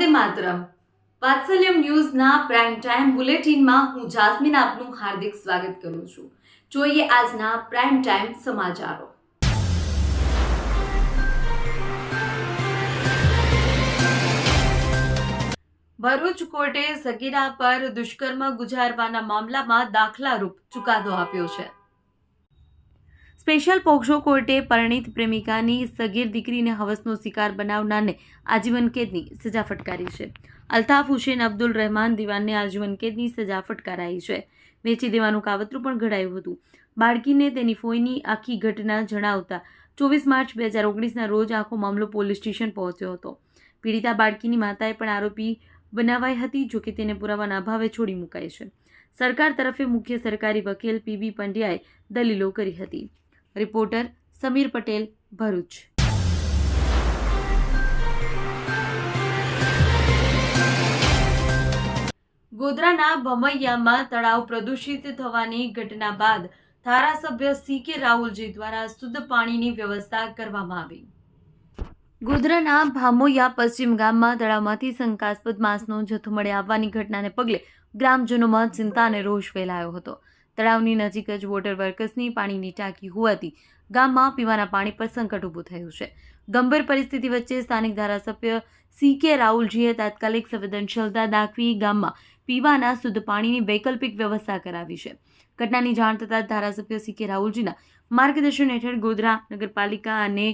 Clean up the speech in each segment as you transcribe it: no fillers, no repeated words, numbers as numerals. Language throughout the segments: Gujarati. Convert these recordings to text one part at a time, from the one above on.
વંદે માતરમ. વાત્સલ્યમ ન્યૂઝના પ્રાઇમ ટાઈમ બુલેટિનમાં હું જાસ્મીન આપનું હાર્દિક સ્વાગત કરું છું. જોઈએ આજના પ્રાઇમ ટાઈમ સમાચારો. ભરૂચ કોર્ટે સગીરા પર દુષ્કર્મ ગુજારવાના મામલામાં દાખલારૂપ ચુકાદો આપ્યો છે. સ્પેશિયલ પોક્સો કોર્ટે પરિણીત પ્રેમિકાની સગીર દીકરીને હવસનો શિકાર બનાવનારને આજીવન કેદની સજા ફટકારી છે. અલ્તાફ હુસેન અબ્દુલ રહેમાન દિવાનને આજીવન કેદની સજા ફટકારાઈ છે. વેચી દેવાનું કાવતરું પણ ઘડાયું હતું. બાળકીને તેની ફોઈની આખી ઘટના જણાવતા 24 માર્ચ 2019ના રોજ આખો મામલો પોલીસ સ્ટેશન પહોંચ્યો હતો. પીડિતા બાળકીની માતાએ પણ આરોપી બનાવાઈ હતી, જોકે તેને પુરાવાના અભાવે છોડી મુકાઈ છે. સરકાર તરફે મુખ્ય સરકારી વકીલ પીબી પંડ્યાએ દલીલો કરી હતી. રિપોર્ટર સમીર પટેલ, ભરૂચ. ગોધરાના ભમૈયામાં તળાવ પ્રદૂષિત થવાની ઘટના બાદ ધારાસભ્ય CK રાહુલજી દ્વારા શુદ્ધ પાણીની વ્યવસ્થા કરવામાં આવી. ગોધરાના ભામોયા પશ્ચિમ ગામમાં તળાવમાંથી શંકાસ્પદ માંસનો જથ્થો મળી આવવાની ઘટનાને પગલે ગ્રામજનોમાં ચિંતા અને રોષ ફેલાયો હતો. તળાવની નજીક જ વોટર વર્કસની પાણીની ટાંકી હોવાથી ગામમાં પીવાના પાણી પર સંકટ ઊભું થયું છે. ગંભીર પરિસ્થિતિ વચ્ચે સ્થાનિક ધારાસભ્ય CK રાહુલજીએ તાત્કાલિક સંવેદનશીલતા દાખવી ગામમાં પીવાના શુદ્ધ પાણીની વૈકલ્પિક વ્યવસ્થા કરાવી છે. ઘટનાની જાણ થતાં ધારાસભ્ય CK રાહુલજીના માર્ગદર્શન હેઠળ ગોધરા નગરપાલિકા અને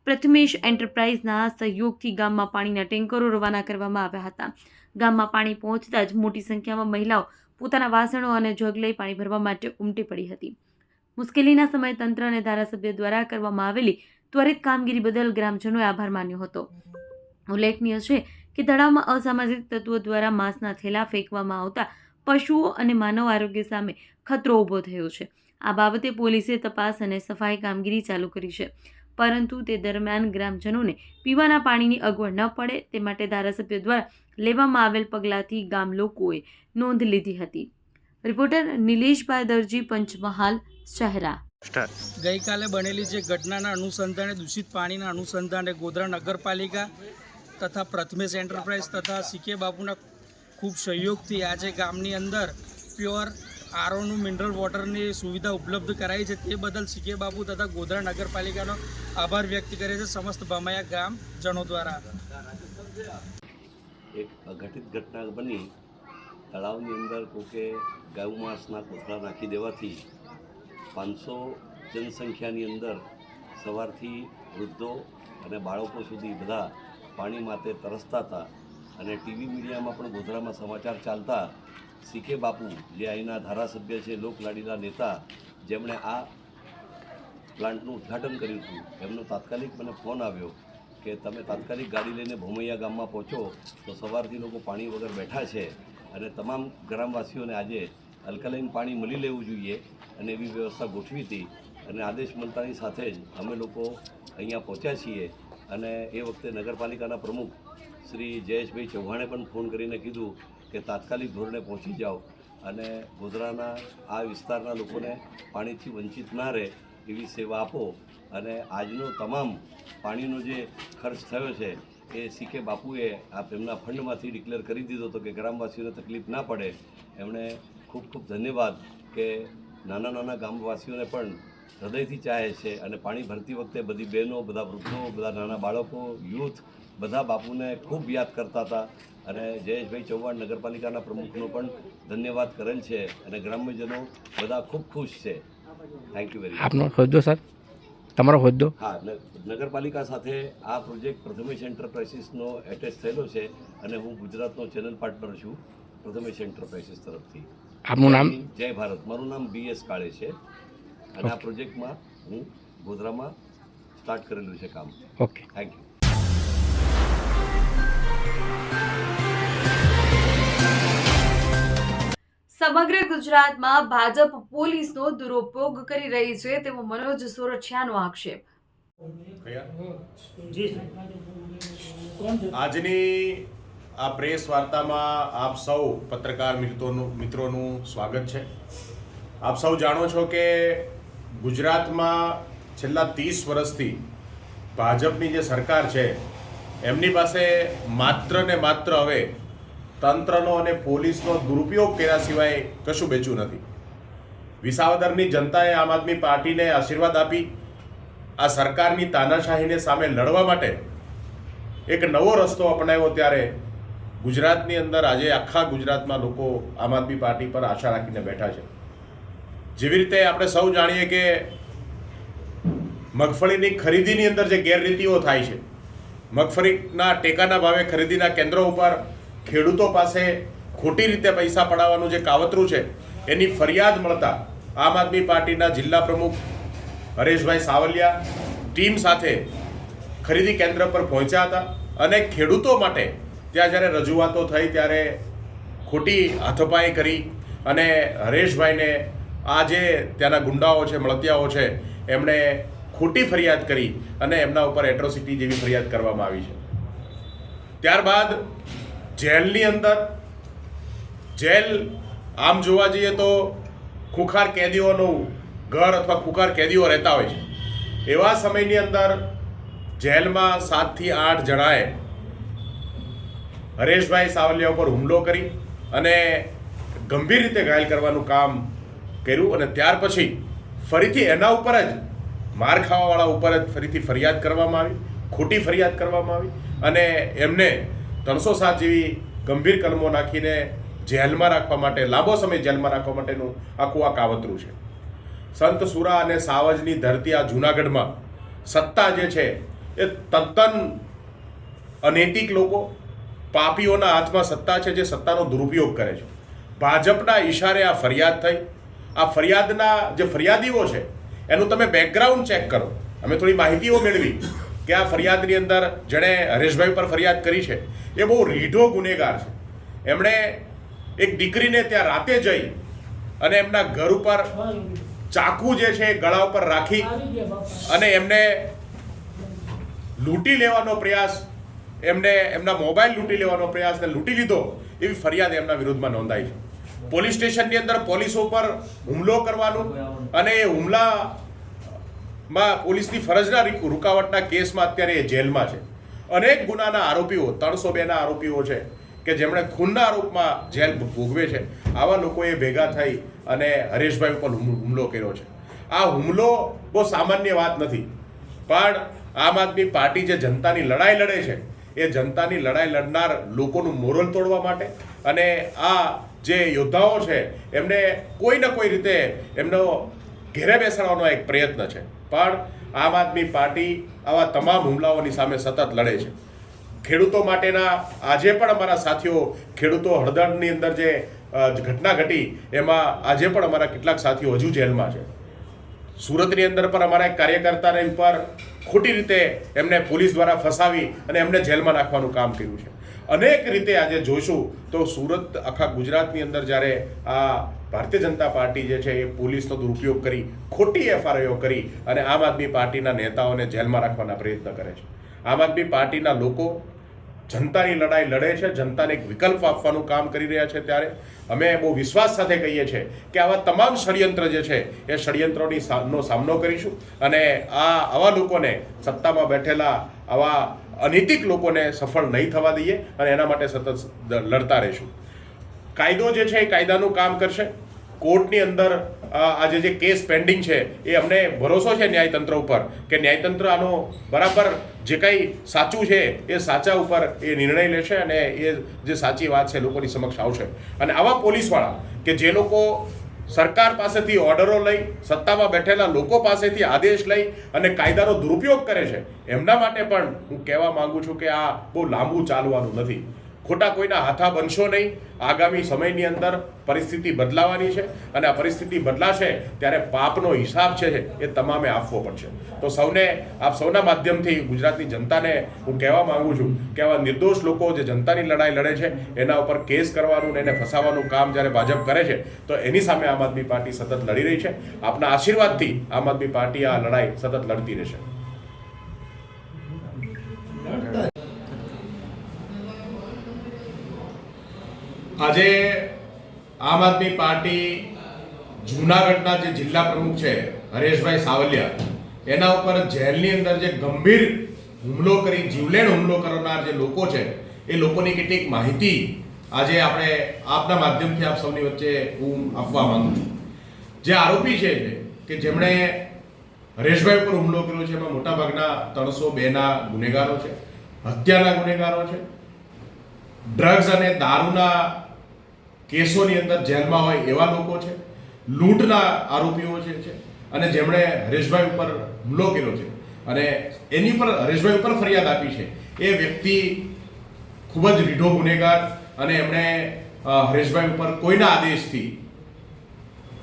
પ્રથમેશ એન્ટરપ્રાઇઝના સહયોગથી ગામમાં પાણીના ટેન્કરો રવાના કરવામાં આવ્યા હતા. ગામમાં પાણી પહોંચતા જ મોટી સંખ્યામાં મહિલાઓ પોતાના વાસણો અને જગ લઈ પાણી ભરવા માટે ઉમટી પડી હતી. મુશ્કેલીના સમયે તંત્ર અને ધારાસભ્ય દ્વારા કરવામાં આવેલી ત્વરિત કામગીરી બદલ ગ્રામજનોએ આભાર માન્યો હતો. ઉલ્લેખનીય છે કે તળાવમાં અસામાજિક તત્વો દ્વારા માંસના થેલા ફેંકવામાં આવતા પશુઓ અને માનવ આરોગ્ય સામે ખતરો ઊભો થયો છે. આ બાબતે પોલીસે તપાસ અને સફાઈ કામગીરી ચાલુ કરી છે, પરંતુ તે દરમિયાન ગ્રામજનોને પીવાના પાણીની અગવડ ન પડે તે માટે ધારાસભ્ય દ્વારા લેવામાં આવેલ પગલાંથી ગામ લોકોએ નોંધ લીધી હતી. રિપોર્ટર નિલેશભાઈ દરજી, પંચમહાલ, શહેરા. ગઈકાલે બનેલી જે ઘટનાના અનુસંધાને દૂષિત પાણીના અનુસંધાને ગોધરા નગરપાલિકા તથા પ્રથમેશ એન્ટરપ્રાઇઝ તથા CK બાપુના ખૂબ સહયોગથી આજે ગામની અંદર પ્યોર આરોનું મિનરલ વોટરની સુવિધા ઉપલબ્ધ કરાઈ છે. તે બદલ CK બાપુ તથા ગોધરા નગરપાલિકાનો આભાર વ્યક્ત કરે છે સમસ્ત ભમાયા ગામજનો દ્વારા. એક અઘટિત ઘટના બની. તળાવની અંદર કોકે ગાય માંસના કોથળા નાખી દેવાથી 500 જનસંખ્યાની અંદર સવારથી વૃદ્ધો અને બાળકો સુધી બધા પાણી માટે તરસતા હતા. અને ટીવી મીડિયામાં પણ ગોધરામાં સમાચાર ચાલતા CK બાપુ, જે અહીંના ધારાસભ્ય છે, લોકલાડીલા નેતા, જેમણે આ પ્લાન્ટનું ઉદ્ઘાટન કર્યું હતું, એમનો તાત્કાલિક મને ફોન આવ્યો કે તમે તાત્કાલિક ગાડી લઈને ભોમૈયા ગામમાં પહોંચો. તો સવારથી લોકો પાણી વગર બેઠા છે અને તમામ ગ્રામવાસીઓને આજે અલ્કલાઇન પાણી મળી લેવું જોઈએ અને એવી વ્યવસ્થા ગોઠવી હતી. અને આદેશ મળતાની સાથે જ અમે લોકો અહીંયા પહોંચ્યા છીએ. અને એ વખતે નગરપાલિકાના પ્રમુખ શ્રી જયેશભાઈ ચૌહાણે પણ ફોન કરીને કીધું કે તાત્કાલિક ધોરણે પહોંચી જાઓ અને ગોધરાના આ વિસ્તારના લોકોને પાણીથી વંચિત ના રહે એવી સેવા આપો. અને આજનો તમામ પાણીનો જે ખર્ચ થયો છે એ CK બાપુએ એમના ફંડમાંથી ડિક્લેર કરી દીધો હતો કે ગ્રામવાસીઓને તકલીફ ના પડે. એમણે ખૂબ ખૂબ ધન્યવાદ કે નાના નાના ગામવાસીઓને પણ હૃદયથી ચાહે છે અને પાણી ભરતી વખતે બધી બહેનો, બધા વૃદ્ધો, બધા નાના બાળકો, યુથ બધા બાપુને ખૂબ યાદ કરતા હતા. અને જયેશભાઈ ચૌહાણ નગરપાલિકાના પ્રમુખનો પણ ધન્યવાદ કરેલ છે અને ગ્રામ્યજનો બધા ખૂબ ખુશ છે. Thank you very much. આપનો હોદ્દો સર, તમારો હોદ્દો? હા, નગરપાલિકા સાથે આ પ્રોજેક્ટ પ્રથમેશ એન્ટરપ્રાઇઝિસનો એટેચ થયેલો છે અને હું ગુજરાતનો ચેનલ પાર્ટનર છું પ્રથમેશ એન્ટરપ્રાઇઝિસ તરફથી. આપનું નામ? જય ભારત. મારું નામ BS કાળે છે અને આ પ્રોજેક્ટમાં હું ગોધરામાં સ્ટાર્ટ કરેલું છે કામ. Okay, thank you. સમગ્ર ગુજરાતમાં ભાજપ પોલીસનો દુરુપયોગ કરી રહી છે તેવો મનોજ સોરઠિયાનો આક્ષેપ. આજની આ પ્રેસ વાર્તામાં આપ સૌ પત્રકાર મિત્રોનું સ્વાગત છે. આપ સૌ જાણો છો કે ગુજરાતમાં છેલ્લા 30 વર્ષથી ભાજપની જે સરકાર છે એમની પાસે માત્ર ને માત્ર હવે તંત્રનો અને પોલીસનો દુરુપયોગ કર્યા સિવાય કશું બેચ્યું નથી. વિસાવદરની જનતાએ આમ આદમી પાર્ટીને આશીર્વાદ આપી આ સરકારની તાનાશાહીને સામે લડવા માટે એક નવો રસ્તો અપનાવ્યો ત્યારે ગુજરાતની અંદર આજે આખા ગુજરાતમાં લોકો આમ આદમી પાર્ટી પર આશા રાખીને બેઠા છે. જેવી રીતે આપણે સૌ જાણીએ કે મગફળીની ખરીદીની અંદર જે ગેરરીતિઓ થાય છે, મગફળીના ટેકાના ભાવે ખરીદીના કેન્દ્રો ઉપર ખેડૂતો પાસે ખોટી રીતે પૈસા પડાવવાનું જે કાવતરું છે એની ફરિયાદ મળતા આમ આદમી પાર્ટીના જિલ્લા પ્રમુખ હરેશભાઈ સાવલિયા ટીમ સાથે ખરીદી કેન્દ્ર પર પહોંચ્યા હતા અને ખેડૂતો માટે ત્યાં જ્યારે રજૂઆતો થઈ ત્યારે ખોટી હાથોપાઈ કરી અને હરેશભાઈને આ જે ત્યાંના ગુંડાઓ છે, મળતિયાઓ છે, એમણે ખોટી ફરિયાદ કરી અને એમના ઉપર એટ્રોસિટી જેવી ફરિયાદ કરવામાં આવી છે. ત્યારબાદ જેલની અંદર, જેલ આમ જોવા જઈએ તો ખુખાર કેદીઓનું ઘર અથવા ખુખાર કેદીઓ રહેતા હોય છે. એવા સમયની અંદર જેલમાં 7 થી 8 જણાએ હરેશભાઈ સાવલિયા ઉપર હુમલો કરી અને ગંભીર રીતે ઘાયલ કરવાનું કામ કર્યું અને ત્યાર પછી ફરીથી એના ઉપર જ માર ખાવાવાળા ઉપર જ ફરીથી ફરિયાદ કરવામાં આવી, ખોટી ફરિયાદ કરવામાં આવી અને એમને 307 જેવી ગંભીર કલમો નાખીને જેલમાં રાખવા માટે, લાંબો સમય જેલમાં રાખવા માટેનું આખું આ કાવતરું છે. સંત સુરા અને સાવજની ધરતી આ જૂનાગઢમાં સત્તા જે છે એ તદ્દન અનૈતિક લોકો, પાપીઓના હાથમાં સત્તા છે જે સત્તાનો દુરુપયોગ કરે છે. ભાજપના ઈશારે આ ફરિયાદ થઈ. આ ફરિયાદના જે ફરિયાદીઓ છે એનું તમે બેકગ્રાઉન્ડ ચેક કરો. અમે થોડી માહિતીઓ મેળવી કે આ ફરિયાદની અંદર જેણે હરેશભાઈ પર ફરિયાદ કરી છે એ બહુ રીઢો ગુનેગાર છે. એમણે એક દીકરીને ત્યાં રાતે જઈ અને એમના ઘર ઉપર ચાકુ જે છે એ ગળા ઉપર રાખી અને એમને લૂંટી લેવાનો પ્રયાસ, એમને એમના મોબાઈલ લૂંટી લેવાનો પ્રયાસ ને લૂંટી લીધો એવી ફરિયાદ એમના વિરુદ્ધમાં નોંધાઈ છે. પોલીસ સ્ટેશનની અંદર પોલીસો પર હુમલો કરવાનું અને એ હુમલામાં પોલીસની ફરજના રૂકાવટના કેસમાં અત્યારે એ જેલમાં છે. અનેક ગુનાના આરોપીઓ, 302ના આરોપીઓ છે કે જેમણે ખૂનના આરોપમાં જેલ ભોગવે છે. આવા લોકોએ ભેગા થઈ અને હરેશભાઈ ઉપર હુમલો કર્યો છે. આ હુમલો બહુ સામાન્ય વાત નથી, પણ આમ આદમી પાર્ટી જે જનતાની લડાઈ લડે છે એ જનતાની લડાઈ લડનાર લોકોનું મોરલ તોડવા માટે અને આ જે યોદ્ધાઓ છે એમને કોઈ ને કોઈ રીતે એમનો ઘેરે બેસાડવાનો એક પ્રયત્ન છે. પણ આમ આદમી પાર્ટી આવા તમામ હુમલાઓની સામે સતત લડે છે. ખેડૂતો માટેના આજે પણ અમારા સાથીઓ, ખેડૂતો હળદરની અંદર જે ઘટના ઘટી એમાં આજે પણ અમારા કેટલાક સાથીઓ હજુ જેલમાં છે. સુરતની અંદર પણ અમારા એક કાર્યકર્તાને ઉપર ખોટી રીતે એમને પોલીસ દ્વારા ફસાવી અને એમને જેલમાં નાખવાનું કામ કર્યું છે. અનેક રીતે આજે જોઈશું તો સુરત, આખા ગુજરાતની અંદર જ્યારે આ ભારતીય જનતા પાર્ટી જે છે એ પોલીસનો દુરુપયોગ કરી, ખોટી એફઆઈઆરો કરી અને આમ આદમી પાર્ટીના નેતાઓને જેલમાં રાખવાના પ્રયત્ન કરે છે. આમ આદમી પાર્ટીના લોકો જનતાની લડાઈ લડે છે, જનતાને એક વિકલ્પ આપવાનું કામ કરી રહ્યા છે. ત્યારે અમે બહુ વિશ્વાસ સાથે કહીએ છીએ કે આવા તમામ ષડયંત્ર જે છે એ ષડયંત્રોનો સામનો કરીશું અને આવા લોકોને, સત્તામાં બેઠેલા આવા અનૈતિક લોકોને સફળ નહીં થવા દઈએ અને એના માટે સતત લડતા રહીશું. કાયદો જે છે એ કાયદાનું કામ કરશે. કોર્ટની અંદર આજે જે કેસ પેન્ડિંગ છે એ અમને ભરોસો છે ન્યાયતંત્ર ઉપર કે ન્યાયતંત્ર આનો બરાબર જે કંઈ સાચું છે એ સાચા ઉપર એ નિર્ણય લેશે અને એ જે સાચી વાત છે લોકોની સમક્ષ આવશે. અને આવા પોલીસવાળા કે જે લોકો સરકાર પાસેથી ઓર્ડરો લઈ, સત્તામાં બેઠેલા લોકો પાસેથી આદેશ લઈ અને કાયદાનો દુરુપયોગ કરે છે, એમના માટે પણ હું કહેવા માંગુ છું કે આ બહુ લાંબુ ચાલવાનું નથી. ખોટા કોઈના હાથા બનશો નહીં. આગામી સમયની અંદર પરિસ્થિતિ બદલાવાની છે અને આ પરિસ્થિતિ બદલાશે ત્યારે પાપનો હિસાબ છે એ તમામે આપવો પડશે. તો સૌને, આપ સૌના માધ્યમથી ગુજરાતની જનતાને હું કહેવા માંગુ છું કે આવા નિર્દોષ લોકો જે જનતાની લડાઈ લડે છે એના ઉપર કેસ કરવાનું ને એને ફસાવાનું કામ જ્યારે ભાજપ કરે છે તો એની સામે આમ આદમી પાર્ટી સતત લડી રહી છે. આપના આશીર્વાદથી આમ આદમી પાર્ટી આ લડાઈ સતત લડતી રહેશે. આજે આમ આદમી પાર્ટી જૂનાગઢના જે જિલ્લા પ્રમુખ છે હરેશભાઈ સાવલિયા, એના ઉપર જેલની અંદર જે ગંભીર હુમલો કરી જીવલેણ હુમલો કરનાર જે લોકો છે એ લોકોની કેટલીક માહિતી આજે આપણે આપના માધ્યમથી આપ સૌની વચ્ચે હું આપવા માંગુ છું. જે આરોપી છે કે જેમણે હરેશભાઈ ઉપર હુમલો કર્યો છે એમાં મોટાભાગના 302ના ગુનેગારો છે, હત્યાના ગુનેગારો છે, ડ્રગ્સ અને દારૂના કેસોની અંદર જેલમાં હોય એવા લોકો છે, લૂંટના આરોપીઓ છે અને જેમણે હરેશભાઈ ઉપર હુમલો કર્યો છે અને એની પર હરેશભાઈ ઉપર ફરિયાદ આપી છે એ વ્યક્તિ ખૂબ જ રીઢો ગુનેગાર અને એમણે હરેશભાઈ ઉપર કોઈના આદેશથી,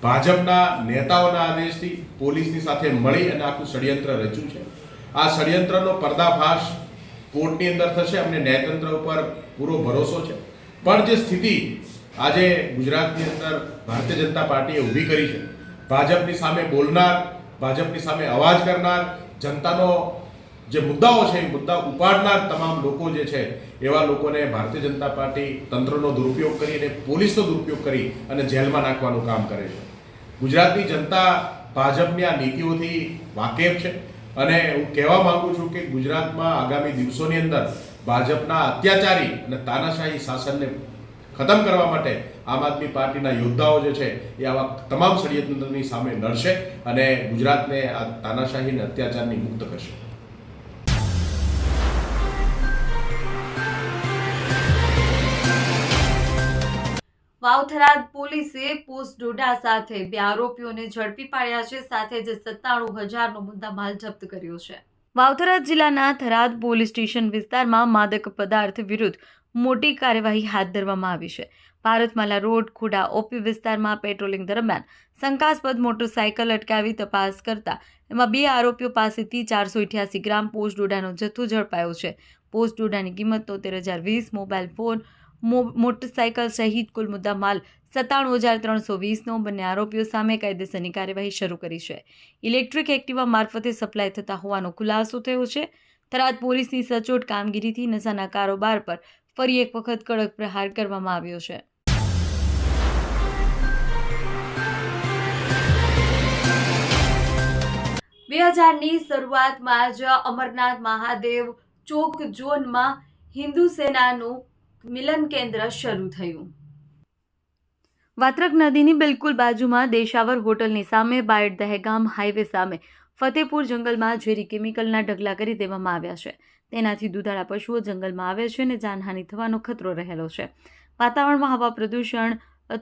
ભાજપના નેતાઓના આદેશથી પોલીસની સાથે મળી અને આખું ષડયંત્ર રચ્યું છે. આ ષડયંત્રનો પર્દાફાશ કોર્ટની અંદર થશે. અમને ન્યાયતંત્ર ઉપર પૂરો ભરોસો છે. પણ જે સ્થિતિ આજે ગુજરાતની અંદર ભારતીય જનતા પાર્ટીએ ઊભી કરી છે, ભાજપની સામે બોલનાર, ભાજપની સામે અવાજ કરનાર, જનતાનો જે મુદ્દાઓ છે એ મુદ્દા ઉપાડનાર તમામ લોકો જે છે એવા લોકોને ભારતીય જનતા પાર્ટી તંત્રનો દુરુપયોગ કરી અને પોલીસનો દુરુપયોગ કરી અને જેલમાં નાખવાનું કામ કરે છે. ગુજરાતની જનતા ભાજપની આ નીતિઓથી વાકેફ છે અને હું કહેવા માંગુ છું કે ગુજરાતમાં આગામી દિવસોની અંદર ભાજપના અત્યાચારી અને તાનાશાહી શાસનને ખતમ કરવા માટે આમ આદમી પાર્ટીના યોદ્ધાઓ જે છે એ આવા તમામ ષડયંત્રની સામે લડશે અને ગુજરાતને આ તાનાશાહી અને અત્યાચારની મુક્ત કરશે. વાવથરાદ પોલીસે પોસ્ટ ડોડા સાથે 2 આરોપીઓને ઝડપી પાડ્યા છે. સાથે જ 97,000નો મુદ્દામાલ જપ્ત કર્યો છે. વાવથરાદ જિલ્લાના થરાદ પોલીસ સ્ટેશન વિસ્તારમાં માદક પદાર્થ વિરુદ્ધ મોટી કાર્યવાહી હાથ ધરવામાં આવી છે. ભારતમાલા રોડ ખોડા ઓપી વિસ્તારમાં પેટ્રોલિંગ દરમિયાન શંકાસ્પદ મોટરસાયકલ અટકાવી તપાસ કરતા એમાં 2 આરોપીઓ પાસેથી 488 ગ્રામ પોસ્ટ ડોડાનો જથ્થો ઝડપાયો છે. પોસ્ટ ડોડાની કિંમત 73,020, મોબાઈલ ફોન, મોટરસાયકલ સહિત કુલ મુદ્દામાલ 97,320નો બંને આરોપીઓ સામે કાયદેસરની કાર્યવાહી શરૂ કરી છે. ઇલેક્ટ્રિક એક્ટિવા મારફતે સપ્લાય થતા હોવાનો ખુલાસો થયો છે. થરાદ પોલીસની સચોટ કામગીરીથી નશાના કારોબાર પર ફરી એક વખત કડક પ્રહાર કરવામાં આવ્યો છે. બે 2000ની શરૂઆતમાં જ અમરનાથ મહાદેવ ચોક ઝોનમાં હિન્દુ સેનાનું મિલન કેન્દ્ર શરૂ થયું. વાત્રક નદીની બિલકુલ બાજુમાં દેશાવર હોટલની સામે બાયડ દહેગામ હાઈવે સામે ફતેપુર જંગલમાં ઝેરી કેમિકલના ઢગલા કરી દેવામાં આવ્યા છે. તેનાથી દુધાળા પશુઓ જંગલમાં આવે છે અને જાનહાનિ થવાનો ખતરો રહેલો છે. વાતાવરણમાં હવા પ્રદૂષણ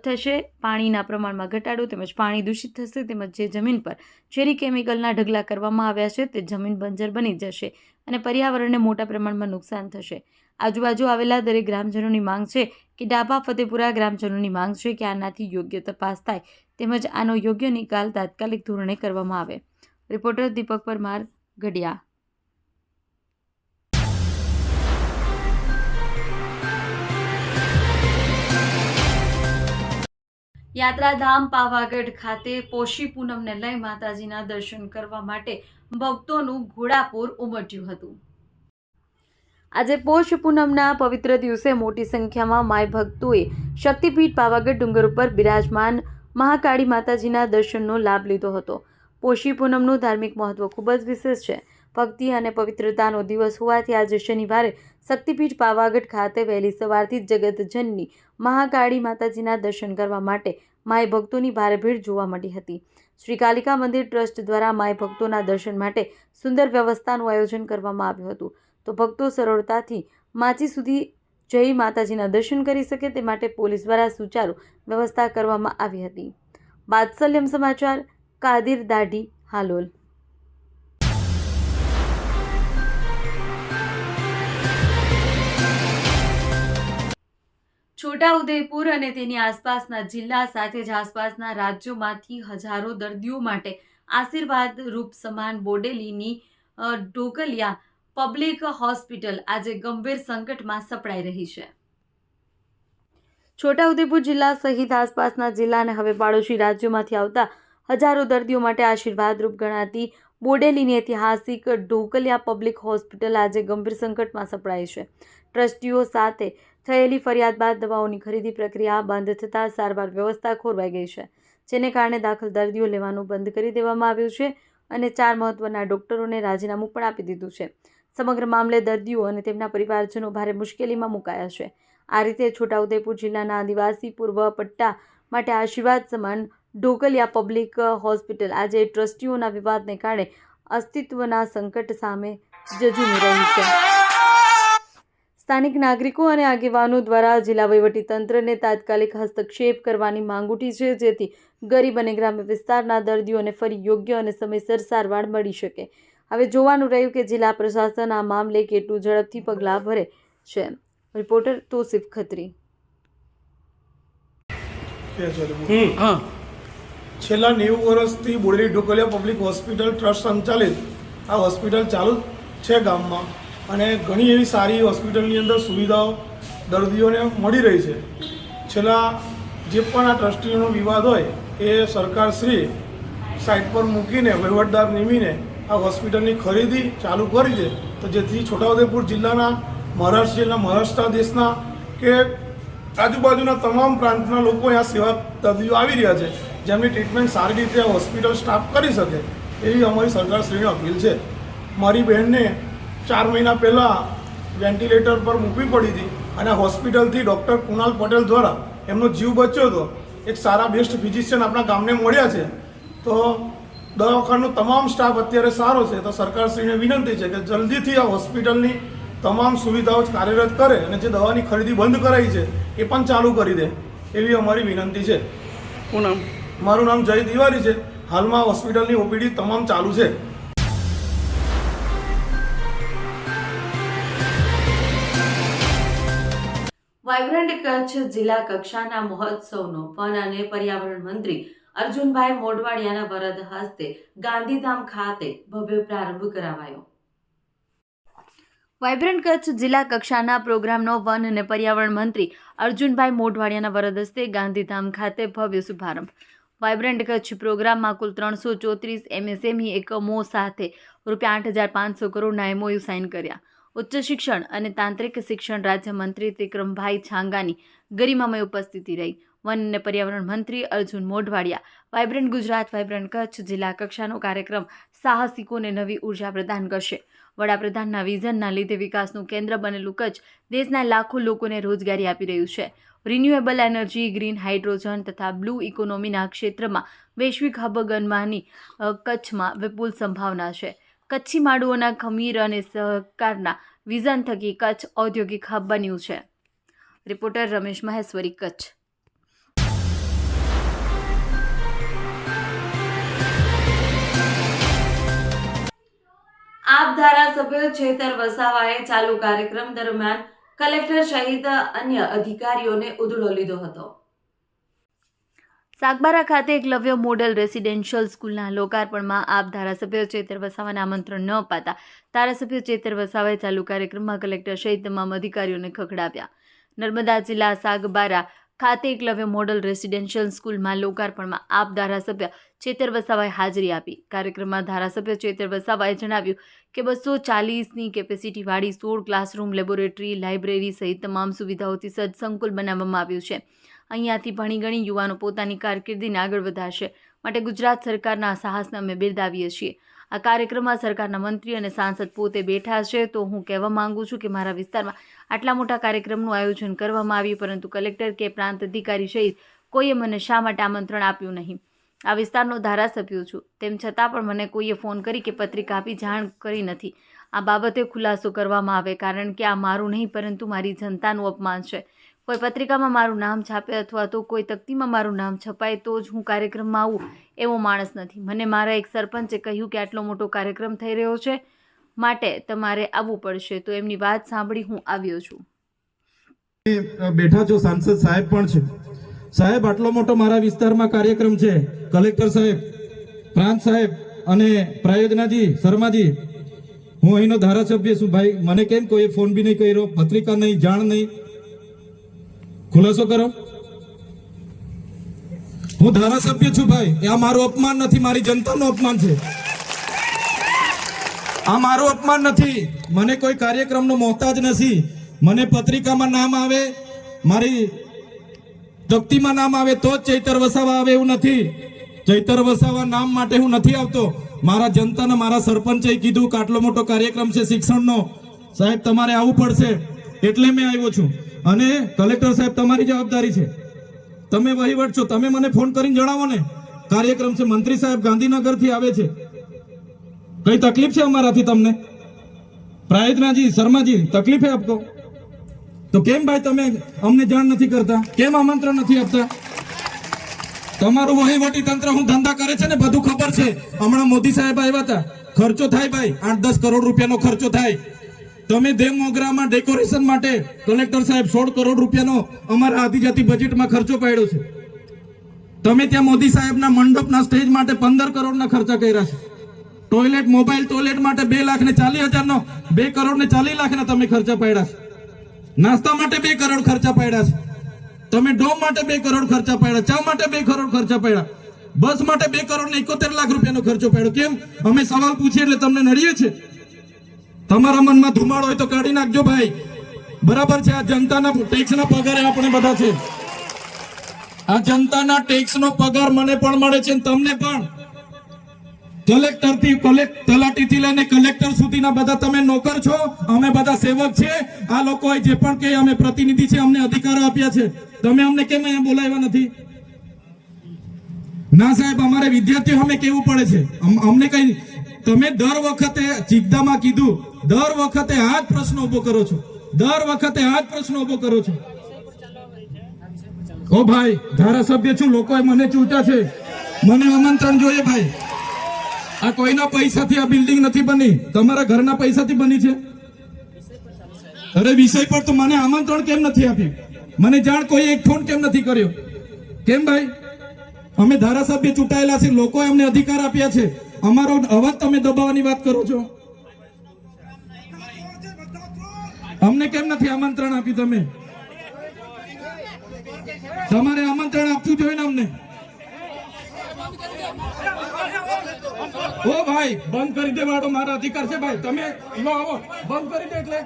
થશે, પાણીના પ્રમાણમાં ઘટાડો તેમજ પાણી દૂષિત થશે તેમજ જે જમીન પર ઝેરી કેમિકલના ઢગલા કરવામાં આવ્યા છે તે જમીન બંજર બની જશે અને પર્યાવરણને મોટા પ્રમાણમાં નુકસાન થશે. આજુબાજુ આવેલા દરેક ગ્રામજનોની માંગ છે કે ડાભા ફતેપુરા ગ્રામજનોની માંગ છે કે આનાથી યોગ્ય તપાસ થાય તેમજ આનો યોગ્ય નિકાલ તાત્કાલિક ધોરણે કરવામાં આવે. રિપોર્ટર દીપક પરમાર, ગઢિયા. યાત્રાધામ પાવાગઢ ખાતે પોષી પૂનમને લઈ માતાજીના દર્શન કરવા માટે ભક્તોનું ઘોડાપૂર ઉમટ્યું હતું. આજે પોષ પૂનમના પવિત્ર દિવસે મોટી સંખ્યામાં માય ભક્તોએ શક્તિપીઠ પાવાગઢ ડુંગર ઉપર બિરાજમાન મહાકાળી માતાજીના દર્શનનો લાભ લીધો હતો. પોષી પૂનમનું ધાર્મિક મહત્વ ખૂબ જ વિશેષ છે. ભક્તિ અને પવિત્રતાનો દિવસ હોવાથી આજે શનિવારે શક્તિપીઠ પાવાગઢ ખાતે વહેલી સવારથી જ જગતજનની મહાકાળી માતાજીના દર્શન કરવા માટે માય ભક્તોની ભારે ભીડ જોવા મળી હતી. શ્રી કાલિકા મંદિર ટ્રસ્ટ દ્વારા માય ભક્તોના દર્શન માટે સુંદર વ્યવસ્થાનું આયોજન કરવામાં આવ્યું હતું. તો ભક્તો સરળતાથી માચી સુધી જઈ માતાજીના દર્શન કરી શકે તે માટે પોલીસ દ્વારા સુચારુ વ્યવસ્થા કરવામાં આવી હતી. વાત્સલ્યમ સમાચાર, કાદિર દાઢી, હાલોલ. છોટાઉદેપુર અને તેની આસપાસના જિલ્લા સાથે જ આસપાસના રાજ્યોમાંથી હજારો દર્દીઓ માટે આશીર્વાદ રૂપ સમાન બોડેલીની ઢોકલિયા પબ્લિક હોસ્પિટલ આજે ગંભીર સંકટમાં સપડાઈ રહી છે. છોટાઉદેપુર જિલ્લા સહિત આસપાસના જિલ્લા અને હવે પાડોશી રાજ્યોમાંથી આવતા હજારો દર્દીઓ માટે આશીર્વાદરૂપ ગણાતી બોડેલીની ઐતિહાસિક ઢોકલિયા પબ્લિક હોસ્પિટલ આજે ગંભીર સંકટમાં સપડાઈ છે. ટ્રસ્ટીઓ સાથે થયેલી ફરિયાદ બાદ દવાઓની ખરીદી પ્રક્રિયા બંધ થતાં સારવાર વ્યવસ્થા ખોરવાઈ ગઈ છે, જેને કારણે દાખલ દર્દીઓ લેવાનું બંધ કરી દેવામાં આવ્યું છે અને 4 મહત્વના ડોક્ટરોને રાજીનામું પણ આપી દીધું છે. સમગ્ર મામલે દર્દીઓ અને તેમના પરિવારજનો ભારે મુશ્કેલીમાં મુકાયા છે. આ રીતે છોટાઉદેપુર જિલ્લાના આદિવાસી પૂર્વ પટ્ટા માટે આશીર્વાદ સમાન ઢોકલિયા પબ્લિક હોસ્પિટલ આજે ટ્રસ્ટીઓના વિવાદને કારણે અસ્તિત્વના સંકટ સામે ઝઝૂમી રહી છે. સ્થાનિક નાગરિકો અને આગેવાનો દ્વારા જિલ્લા વહીવટીતંત્રને તાત્કાલિક હસ્તક્ષેપ કરવાની માંગ ઉઠી છે, જેથી ગરીબ અને ગ્રામ્ય વિસ્તારના દર્દીઓને ફરી યોગ્ય અને સમયસર સારવાર મળી શકે. હવે જોવાનું રહ્યું કે જિલ્લા પ્રશાસન આ મામલે કેટલું ઝડપથી પગલાં ભરે છે. રિપોર્ટર તોસિફ ખત્રી. છેલ્લા 90 વર્ષથી Bodeli Dhokaliya public hospital trust સંચાલિત આ હોસ્પિટલ ચાલુ છે ગામમાં, અને ઘણી એવી સારી હોસ્પિટલની અંદર સુવિધાઓ દર્દીઓને મળી રહી છે. છેલ્લા જે પણ આ ટ્રસ્ટીઓનો વિવાદ હોય એ સરકારશ્રી સાઇટ પર મૂકીને વહીવટદાર નિમીને આ હોસ્પિટલની ખરીદી ચાલુ કરી છે, તો જેથી છોટાઉદેપુર જિલ્લાના મહારાષ્ટ્ર દેશના કે આજુબાજુના તમામ પ્રાંતના લોકો અહીંયા સેવા દર્દીઓ આવી રહ્યા છે, જેમની ટ્રીટમેન્ટ સારી રીતે હોસ્પિટલ સ્ટાફ કરી શકે એવી અમારી સરકારશ્રીની અપીલ છે. મારી બહેનને 4 મહિના પહેલાં વેન્ટિલેટર પર મૂકવી પડી હતી, અને આ હોસ્પિટલથી ડૉક્ટર કુણાલ પટેલ દ્વારા એમનો જીવ બચ્યો હતો. એક સારા બેસ્ટ ફિઝિશિયન આપણા ગામને મળ્યા છે. તો દવાખાનાનો તમામ સ્ટાફ અત્યારે સારો છે, તો સરકારશ્રીને વિનંતી છે કે જલ્દીથી આ હોસ્પિટલની તમામ સુવિધાઓ કાર્યરત કરે અને જે દવાની ખરીદી બંધ કરાઈ છે એ પણ ચાલુ કરી દે એવી અમારી વિનંતી છે. મારું નામ જય તિવારી છે. હાલમાં હોસ્પિટલની ઓપીડી તમામ ચાલુ છે. વાઇબ્રન્ટ કચ્છ જિલ્લા કક્ષાના મહોત્સવનો વન અને પર્યાવરણ મંત્રી અર્જુનભાઈ મોઢવાડિયાના વરદ હસ્તે ગાંધીધામ ખાતે ભવ્ય પ્રારંભ કરાવાયો. વાઇબ્રન્ટ કચ્છ જિલ્લા કક્ષાના પ્રોગ્રામનો વન અને પર્યાવરણ મંત્રી અર્જુનભાઈ મોઢવાડિયાના વરદ હસ્તે ગાંધીધામ ખાતે ભવ્ય શુભારંભ. વાઇબ્રન્ટ કચ્છ પ્રોગ્રામમાં કુલ 334 MSME એકમો સાથે ₹8,500 કરોડના MOU સાઇન કર્યા. ઉચ્ચ શિક્ષણ અને તાંત્રિક શિક્ષણ રાજ્યમંત્રી ત્રિકમભાઈ છાંગાની ગરિમામય ઉપસ્થિતિ રહી. વન અને પર્યાવરણ મંત્રી અર્જુન મોઢવાડિયા વાઇબ્રન્ટ ગુજરાત વાઇબ્રન્ટ કચ્છ જિલ્લા કક્ષાનો કાર્યક્રમ સાહસિકોને નવી ઉર્જા પ્રદાન કરશે. વડાપ્રધાનના વિઝનના લીધે વિકાસનું કેન્દ્ર બનેલું કચ્છ દેશના લાખો લોકોને રોજગારી આપી રહ્યું છે. રિન્યુએબલ એનર્જી, ગ્રીન હાઇડ્રોજન તથા બ્લુ ઇકોનોમીના ક્ષેત્રમાં વૈશ્વિક હબ બનવાની કચ્છમાં વિપુલ સંભાવના છે. કચ્છી માડુઓના ખમીર અને સહકારના વિઝન થકી કચ્છ ઔદ્યોગિક હબ બન્યું છે. રિપોર્ટર રમેશ મહેશ્વરી, કચ્છ. આપ ધારાસભ્ય ચેતર વસાવાએ ચાલુ કાર્યક્રમ દરમિયાન કલેક્ટર સહિત અન્ય અધિકારીઓને ઉધડો લીધો હતો. સાગબારા ખાતે એકલવ્ય મોડેલ રેસિડેન્શિયલ સ્કૂલના લોકાર્પણમાં આપ ધારાસભ્ય ચેતર વસાવાને આમંત્રણ ન અપાતા ધારાસભ્ય ચેતર વસાવાએ ચાલુ કાર્યક્રમમાં કલેક્ટર સહિત તમામ અધિકારીઓને ખખડાવ્યા. નર્મદા જિલ્લા સાગબારા ખાતે એકલવ્ય મોડેલ રેસિડેન્શિયલ સ્કૂલમાં લોકાર્પણમાં આપ ધારાસભ્ય ચેતર વસાવાએ હાજરી આપી. કાર્યક્રમમાં ધારાસભ્ય ચેતર વસાવાએ જણાવ્યું કે 240ની કેપેસિટીવાળી 16 ક્લાસરૂમ, લેબોરેટરી, લાઇબ્રેરી સહિત તમામ સુવિધાઓથી સજ્જ સંકુલ બનાવવામાં આવ્યું છે. અહીંયાથી ભણી ગણી યુવાનો પોતાની કારકિર્દીને આગળ વધારશે, માટે ગુજરાત સરકારના સાહસને અમે બિરદાવીએ છીએ. આ કાર્યક્રમમાં સરકારના મંત્રી અને સાંસદ પોતે બેઠા છે, તો હું કહેવા માંગુ છું કે મારા વિસ્તારમાં આટલા મોટા કાર્યક્રમનું આયોજન કરવામાં આવ્યું, પરંતુ કલેક્ટર કે પ્રાંત અધિકારી સહિત કોઈએ મને શા માટે આમંત્રણ આપ્યું નહીં. આ વિસ્તારનો ધારાસભ્ય છું, તેમ છતાં પણ મને કોઈએ ફોન કરી કે પત્રિકા આપી જાણ કરી નથી. આ બાબતે ખુલાસો કરવામાં આવે, કારણ કે આ મારું નહીં પરંતુ મારી જનતાનું અપમાન છે. કોઈ પત્રિકામાં મારું નામ છાપે અથવા તો કોઈ તકતીમાં મારું નામ છપાય તો જ હું કાર્યક્રમમાં આવું એવો માણસ નથી. મને મારા એક સરપંચે કહ્યું કે આટલો મોટો કાર્યક્રમ થઈ રહ્યો છે, માટે તમારે આવવું પડશે, તો એમની વાત સાંભળી હું આવ્યો છું. બેઠા છો, સાંસદ સાહેબ પણ છે. સાહેબ, આટલો મોટો મારા વિસ્તારમાં કાર્યક્રમ છે. કલેક્ટર સાહેબ, પ્રાંત સાહેબ અને પ્રાયોજનાજી, શર્માજી, હું અહીંનો ધારાસભ્ય છું. ભાઈ, મને કેમ કોઈ ફોન બી નહીં કર્યો, પત્રિકા નહીં, જાણ નહીં? ખુલાસો કરો. હું ધારાસભ્ય છું ભાઈ. આ મારું અપમાન નથી, મારી જનતાનું અપમાન છે. આ મારું અપમાન નથી. મને કોઈ કાર્યક્રમનો મોહતાજ નથી. મને પત્રિકામાં નામ આવે, મારી તકતીમાં નામ આવે તો જ ચૈતર વસાવા આવે એવું નથી. ચૈતર વસાવા નામ માટે હું નથી આવતો. મારા જનતાને મારા સરપંચે કીધું કે આટલો મોટો કાર્યક્રમ છે શિક્ષણનો, સાહેબ તમારે આવવું પડશે, એટલે મેં આવ્યો છું. અને કલેક્ટર સાહેબ તમારી જવાબદારી છે, તમે વહીવટ છો, તમે મને ફોન કરીને જણાવો ને કાર્યક્રમ છે. મંત્રી સાહેબ ગાંધીનગરથી આવે છે, કઈ તકલીફ છે અમારાથી તમને? પ્રાયોજનાજી શર્માજી તકલીફ હે આપકો? તો કેમ ભાઈ તમે અમને જાણ નથી કરતા? કેમ આમંત્રણ નથી આપતા? તમારું વહીવટી તંત્ર હું ધંધા કરે છે ને બધું ખબર છે. હમણાં મોદી સાહેબ આવ્યા હતા, ખર્ચો થાય ભાઈ, 8-10 કરોડ રૂપિયાનો ખર્ચો થાય. તમે દેવ મોગરામાં ડેકોરેશન માટે કલેક્ટર સાહેબ 16 કરોડ રૂપિયાનો અમારા આદિજાતિ બજેટમાં ખર્ચો પાડ્યો છે. તમે ત્યાં મોદી સાહેબના મંડપના સ્ટેજ માટે 15 કરોડના ખર્ચા કર્યા છે. ટોયલેટ, મોબાઈલ ટોયલેટ માટે 2,40,000નો 2 કરોડ ને 40 લાખના તમે ખર્ચા પાડ્યા છે. નાસ્તા માટે 2 કરોડ ખર્ચા પાડ્યા છે. તમે ડોમ માટે 2 કરોડ ખર્ચા પાડ્યા, ચા માટે 2 કરોડ ખર્ચા પાડ્યા, બસ માટે 2 કરોડ ને 71 લાખ રૂપિયાનો ખર્ચો પાડ્યો. કેમ? અમે સવાલ પૂછીએ એટલે તમને નડીએ છે? તમારા મનમાં ધુમાડો હોય તો કાઢી નાખજો ભાઈ. બરાબર છે, આ જનતાના ટેક્સના પગારે આપણે બધા છે. આ જનતાના ટેક્સનો પગાર મને પણ મળે છે, તમને પણ. કલેક્ટરથી તલાટીથી લઈને કલેક્ટર સુધીના બધા તમે નોકર છો, અમે બધા સેવક છે. આ લોકોએ જે પણ કે અમે પ્રતિનિધિ છે, અમને અધિકારો આપ્યા છે. તમે અમને કેમ અહીંયા બોલાવ્યા નથી? ના સાહેબ, અમારે વિદ્યાર્થીઓ અમે કેવું પડે છે. અમને કઈ, તમે દર વખતે ચિકદામાં કીધું, દર વખતે આ જ પ્રશ્ન ઉભો કરો છો, દર વખતે આ જ પ્રશ્ન ઉભો કરો છો. ઓ ભાઈ, ધારાસભ્ય છું, લોકોએ મને ચૂંટ્યા છે, મને આમંત્રણ જોઈએ ભાઈ. આ કોઈના પૈસાથી આ બિલ્ડિંગ નથી બની, તમારા ઘરના પૈસાથી બની છે. અરે વિષય પર તો મને આમંત્રણ કેમ નથી આપ્યું? મને જાણ કોઈ એક ફોન કેમ નથી કર્યો? કેમ ભાઈ? અમે ધારાસભ્ય ચૂંટાયેલા છે, લોકોએ અમને અધિકાર આપ્યા છે, અમારો અવાજ તમે દબાવવાની વાત કરો છો. અમને કેમ નથી આમંત્રણ આપ્યું? તમે તમારે આમંત્રણ આપવું જોઈએ ને અમને. ઓ ભાઈ, બંધ કરી દેવાડો, મારા અધિકાર છે ભાઈ. તમે લો આવો, બંધ કરી દે એટલે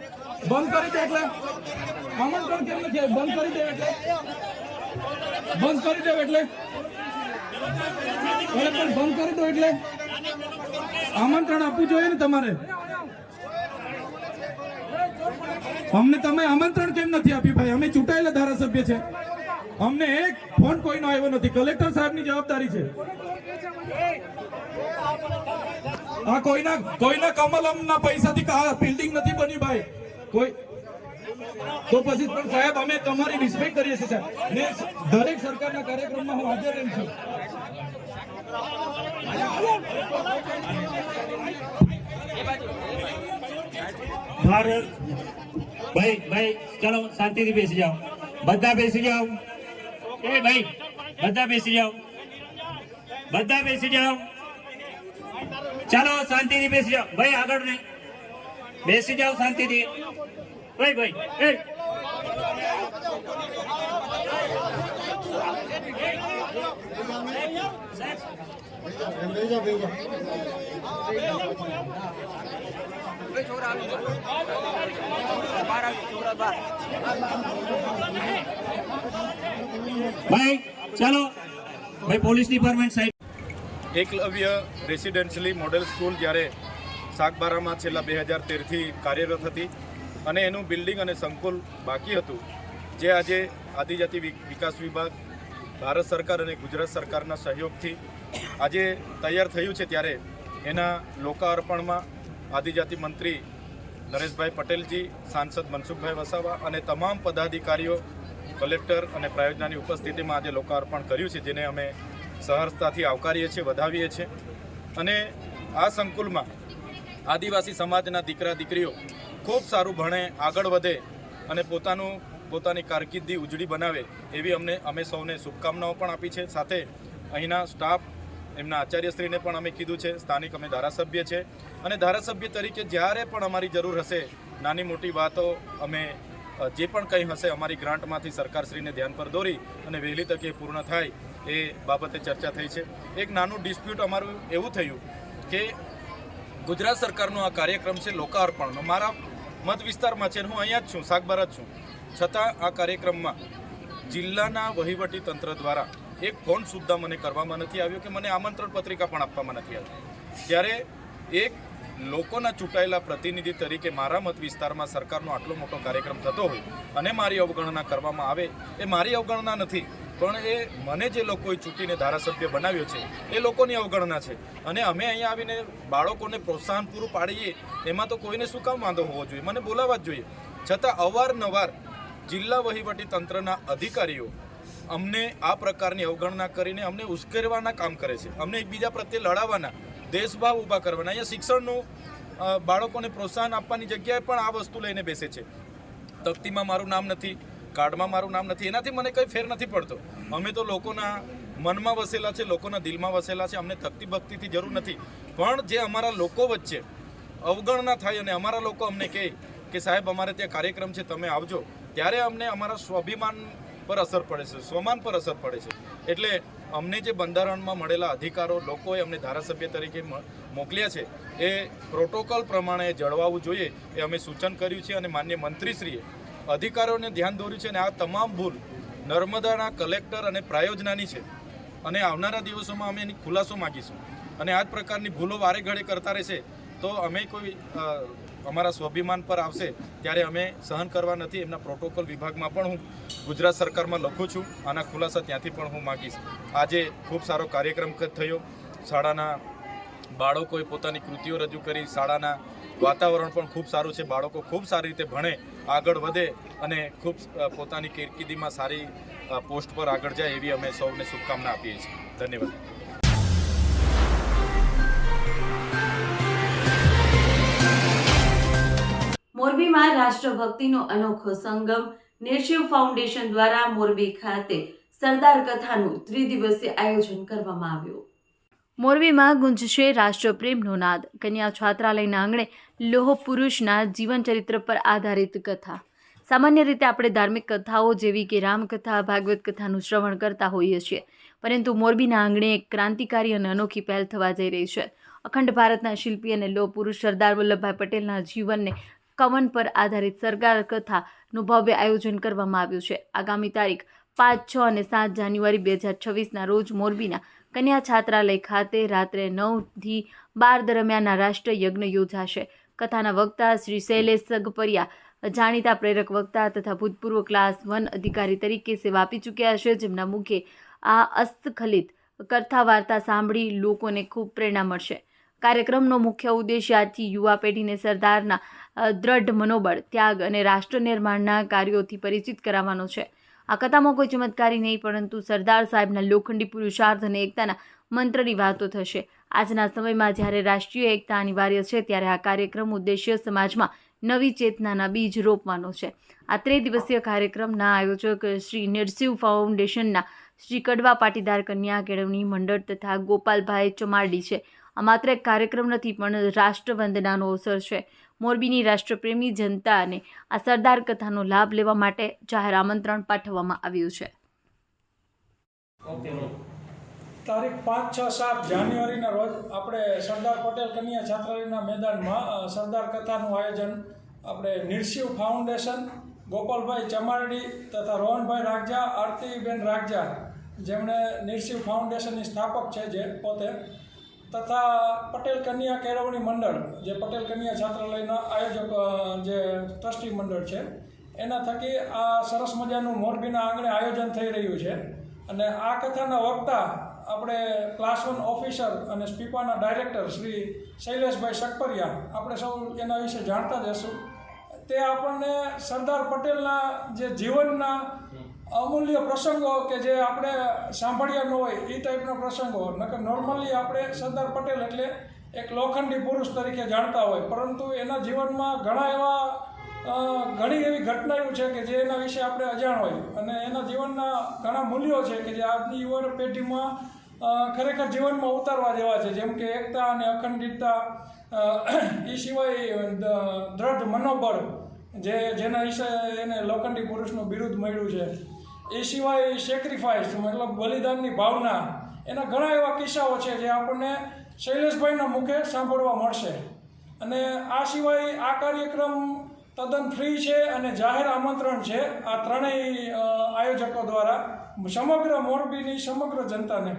આમંત્રણ કેમ નથી? બંધ કરી દે એટલે બંધ કરી દો એટલે આમંત્રણ આપવું જોઈએ ને તમારે. અમને તમે આમંત્રણ કેમ નથી આપ્યું ભાઈ? અમે ચૂંટાયેલા ધારાસભ્ય છે, અમને એક ફોન કોઈનો આવ્યો નથી. કલેક્ટર સાહેબની જવાબદારી છે. આ કોઈના કમલમના પૈસાથી બિલ્ડિંગ નથી બની ભાઈ. કોઈ તો પછી પણ સાહેબ, અમે તમારી રિસ્પેક્ટ કરીએ છીએ સાહેબ, ને દરેક સરકારના કાર્યક્રમમાં હું હાજર રહું છું. ભાઈ ચલો શાંતિથી બેસી જાઓ, બધા બેસી જાઓ. એ ભાઈ બધા બેસી જાઓ, બધા બેસી જાઓ. ચાલો શાંતિથી બેસી જાઓ ભાઈ, આગળ નહીં, બેસી જાઓ શાંતિથી. ભાઈ એ ભાઈ ચાલો ભાઈ, પોલીસ ડિપાર્ટમેન્ટ સાહેબ. એકલવ્ય રેસિડેન્શિયલી મોડેલ સ્કૂલ જ્યારે સાગબારામાં છેલ્લા 2013થી કાર્યરત હતી અને એનું બિલ્ડિંગ અને સંકુલ બાકી હતું, જે આજે આદિજાતિ વિકાસ વિભાગ, ભારત સરકાર અને ગુજરાત સરકારના સહયોગથી આજે તૈયાર થયું છે, ત્યારે એના લોકાર્પણમાં આદિજાતિ મંત્રી નરેશભાઈ પટેલજી, સાંસદ મનસુખભાઈ વસાવા અને તમામ પદાધિકારીઓ, કલેક્ટર અને પ્રાયોજનાની ઉપસ્થિતિમાં આજે લોકાર્પણ કર્યું છે, જેને અમે સહર્ષતાથી આવકારીએ છીએ, વધાવીએ છીએ. અને આ સંકુલમાં આદિવાસી સમાજના દીકરા દીકરીઓ ખૂબ સારું ભણે, આગળ વધે અને પોતાની કારકિર્દી ઉજળી બનાવે એવી અમે સૌને શુભકામનાઓ પણ આપી છે. સાથે અહીંના સ્ટાફ, એમના આચાર્યશ્રીને પણ અમે કીધું છે. સ્થાનિક અમે ધારાસભ્ય છે અને ધારાસભ્ય તરીકે જ્યારે પણ અમારી જરૂર હશે, નાની મોટી વાતો અમે જે પણ કંઈ હશે અમારી ગ્રાન્ટમાંથી સરકારશ્રીને ધ્યાન પર દોરી અને વહેલી તકે પૂર્ણ થાય એ બાબતે ચર્ચા થઈ છે. એક નાનું ડિસ્પ્યુટ અમારું એવું થયું કે ગુજરાત સરકારનો આ કાર્યક્રમ છે લોકાર્પણનો, મારા મત વિસ્તારમાં છે, હું અહીંયા જ છું, સાગબારા જ છું, છતાં આ કાર્યક્રમમાં જિલ્લાના વહીવટી તંત્ર દ્વારા એક ફોન સુદ્ધા મને કરવામાં નથી આવ્યો કે મને આમંત્રણ પત્રિકા પણ આપવામાં નથી આવી. ત્યારે એક લોકોના ચૂંટાયેલા પ્રતિનિધિ તરીકે મારા મત વિસ્તારમાં સરકારનો આટલો મોટો કાર્યક્રમ થતો હોય અને મારી અવગણના કરવામાં આવે, એ મારી અવગણના નથી, પણ એ મને જે લોકોએ ચૂંટીને ધારાસભ્ય બનાવ્યો છે એ લોકોની અવગણના છે. અને અમે અહીંયા આવીને બાળકોને પ્રોત્સાહન પૂરું પાડીએ એમાં તો કોઈને શું કામ વાંધો હોવો જોઈએ, મને બોલાવવા જ જોઈએ. છતાં અવારનવાર જિલ્લા વહીવટી તંત્રના અધિકારીઓ અમને આ પ્રકારની અવગણના કરીને અમને ઉશ્કેરવાના કામ કરે છે, અમને એકબીજા પ્રત્યે લડાવવાના, દેશભાવ ઊભા કરવાના. અહીંયા શિક્ષણનું બાળકોને પ્રોત્સાહન આપવાની જગ્યાએ પણ આ વસ્તુ લઈને બેસે છે. તકતીમાં મારું નામ નથી, કાર્ડમાં મારું નામ નથી, એનાથી મને કંઈ ફેર નથી પડતો. અમે તો લોકોના મનમાં વસેલા છે, લોકોના દિલમાં વસેલા છે, અમને તકતી ભક્તિથી જરૂર નથી. પણ જે અમારા લોકો વચ્ચે અવગણના થાય અને અમારા લોકો અમને કહે કે સાહેબ અમારે ત્યાં કાર્યક્રમ છે તમે આવજો, ત્યારે અમને અમારા સ્વાભિમાન પર અસર પડે છે, સ્વમાન પર અસર પડે છે. એટલે અમને જે બંધારણમાં મળેલા અધિકારો લોકોએ અમને ધારાસભ્ય તરીકે મોકલ્યા છે એ પ્રોટોકોલ પ્રમાણે જળવાવું જોઈએ એ અમે સૂચન કર્યું છે. અને માન્ય મંત્રીશ્રીએ અધિકારીઓને ધ્યાન દોર્યું છે અને આ તમામ ભૂલ નર્મદાના કલેક્ટર અને પ્રાયોજનાની છે અને આવનારા દિવસોમાં અમે એની ખુલાસો માગીશું. અને આ જ પ્રકારની ભૂલો વારે ઘડે કરતા રહેશે તો અમે કોઈ અમારા સ્વાભિમાન પર આવશે ત્યારે અમે સહન કરવા નથી. એમના પ્રોટોકોલ વિભાગમાં પણ હું ગુજરાત સરકારમાં લખું છું, આના ખુલાસા ત્યાંથી પણ હું માગીશ. આજે ખૂબ સારો કાર્યક્રમ થયો, શાળાના બાળકોએ પોતાની કૃતિઓ રજૂ કરી, શાળાના વાતાવરણ પણ ખૂબ સારું છે, બાળકો ખૂબ સારી રીતે ભણે, આગળ વધે અને ખૂબ પોતાની કારકિર્દીમાં સારી પોસ્ટ પર આગળ જાય એવી અમે સૌને શુભકામના આપીએ છીએ. ધન્યવાદ. મોરબીમાં રાષ્ટ્રભક્તિનો અનોખો સંગમ નિર્શિવ ફાઉન્ડેશન દ્વારા મોરબી ખાતે સરદાર કથાનું ત્રિદિવસીય આયોજન કરવામાં આવ્યું. મોરબીમાં ગુંજશે રાષ્ટ્રપ્રેમનો નાદ. કન્યા છાત્રાલયના આંગણે લોહ પુરુષના જીવન ચરિત્ર પર આધારિત કથા. સામાન્ય રીતે આપણે ધાર્મિક કથાઓ જેવી કે રામકથા, ભાગવત કથાનું શ્રવણ કરતા હોઈએ છીએ, પરંતુ મોરબીના આંગણે એક ક્રાંતિકારી અને અનોખી પહેલ થવા જઈ રહી છે. અખંડ ભારતના શિલ્પી અને લોહ પુરુષ સરદાર વલ્લભભાઈ પટેલના જીવનને કવન પર આધારિત સરદાર કથાનું ભવ્ય આયોજન કરવામાં આવ્યું છે. આગામી તારીખ 5, 6 અને 7 જાન્યુઆરી 2026ના રોજ મોરબીના કન્યા છાત્રાલય ખાતે રાત્રે 9 થી 12 દરમિયાન રાષ્ટ્રીય યજ્ઞ યોજાશે. કથાના વક્તા શ્રી શૈલેષ સગપરિયા જાણીતા પ્રેરક વક્તા તથા ભૂતપૂર્વ ક્લાસ 1 અધિકારી તરીકે સેવા આપી ચૂક્યા છે, જેમના મુખે આ અસ્ખલિત કથા વાર્તા સાંભળી લોકોને ખૂબ પ્રેરણા મળશે. કાર્યક્રમનો મુખ્ય ઉદ્દેશ્ય આજથી યુવા પેઢીને સરદારના દ્રઢ મનોબળ, ત્યાગ અને રાષ્ટ્ર નિર્માણના કાર્યોથી પરિચિત કરાવવાનો છે. આ કથામાં કોઈ ચમત્કારી નહીં, પરંતુ સરદાર સાહેબના લોખંડી પુરુષાર્થ અને એકતાના મંત્રની વાતો થશે. આજના સમયમાં જ્યારે રાષ્ટ્રીય એકતા અનિવાર્ય છે, ત્યારે આ કાર્યક્રમ ઉદ્દેશ્ય સમાજમાં નવી ચેતનાના બીજ રોપવાનો છે. આ ત્રિદિવસીય કાર્યક્રમના આયોજક શ્રી નિર્શિવ ફાઉન્ડેશનના શ્રી કડવા પાટીદાર કન્યા કેળવણી મંડળ તથા ગોપાલભાઈ ચમારડી છે. આ માત્ર એક કાર્યક્રમ નથી, પણ રાષ્ટ્રવંદનાનો અવસર છે. મોરબીની રાષ્ટ્રપ્રેમી જનતાને આ સરદાર કથાનો લાભ લેવા માટે જાહેર આમંત્રણ પાઠવવામાં આવ્યું છે. તારીખ 5, 6, 7 જાન્યુઆરીના રોજ આપણે સરદાર પટેલ કન્યા છાત્રાલયના મેદાનમાં સરદાર કથાનું આયોજન આપણે નિર્શિવ ફાઉન્ડેશન, ગોપાલભાઈ ચમારડી તથા રોહનભાઈ રાખજા, આરતીબેન રાખજા, જેમણે નિર્શિવ ફાઉન્ડેશનની સ્થાપક છે જે પોતે, તથા પટેલ કન્યા કેળવણી મંડળ જે પટેલ કન્યા છાત્રાલયના આયોજક જે ટ્રસ્ટી મંડળ છે, એના થકી આ સરસ મજાનું મોરબીના આંગણે આયોજન થઈ રહ્યું છે. અને આ કથાના વક્તા આપણે ક્લાસ 1 ઓફિસર અને સ્પીપાના ડાયરેક્ટર શ્રી શૈલેષભાઈ સકપરિયા, આપણે સૌ એના વિશે જાણતા જ હશું. તે આપણને સરદાર પટેલના જે જીવનના અમૂલ્ય પ્રસંગો કે જે આપણે સાંભળ્યા ન હોય એ ટાઈપના પ્રસંગો, નકર નોર્મલી આપણે સરદાર પટેલ એટલે એક લોખંડી પુરુષ તરીકે જાણતા હોય, પરંતુ એના જીવનમાં ઘણી એવી ઘટનાઓ છે કે જે એના વિશે આપણે અજાણ હોય, અને એના જીવનના ઘણા મૂલ્યો છે કે જે આજની યુવા પેઢીમાં ખરેખર જીવનમાં ઉતારવા જેવા છે, જેમ કે એકતા અને અખંડિતતા, એ સિવાય દ્રઢ મનોબળ જેના વિશે એને લોખંડી પુરુષનું બિરુદ મળ્યું છે, એ સિવાય સેક્રિફાઈસ મતલબ બલિદાનની ભાવના, એના ઘણા એવા કિસ્સાઓ છે જે આપણને શૈલેષભાઈના મુખે સાંભળવા મળશે. અને આ સિવાય આ કાર્યક્રમ તદ્દન ફ્રી છે અને જાહેર આમંત્રણ છે આ ત્રણેય આયોજકો દ્વારા, સમગ્ર મોરબીની સમગ્ર જનતાને.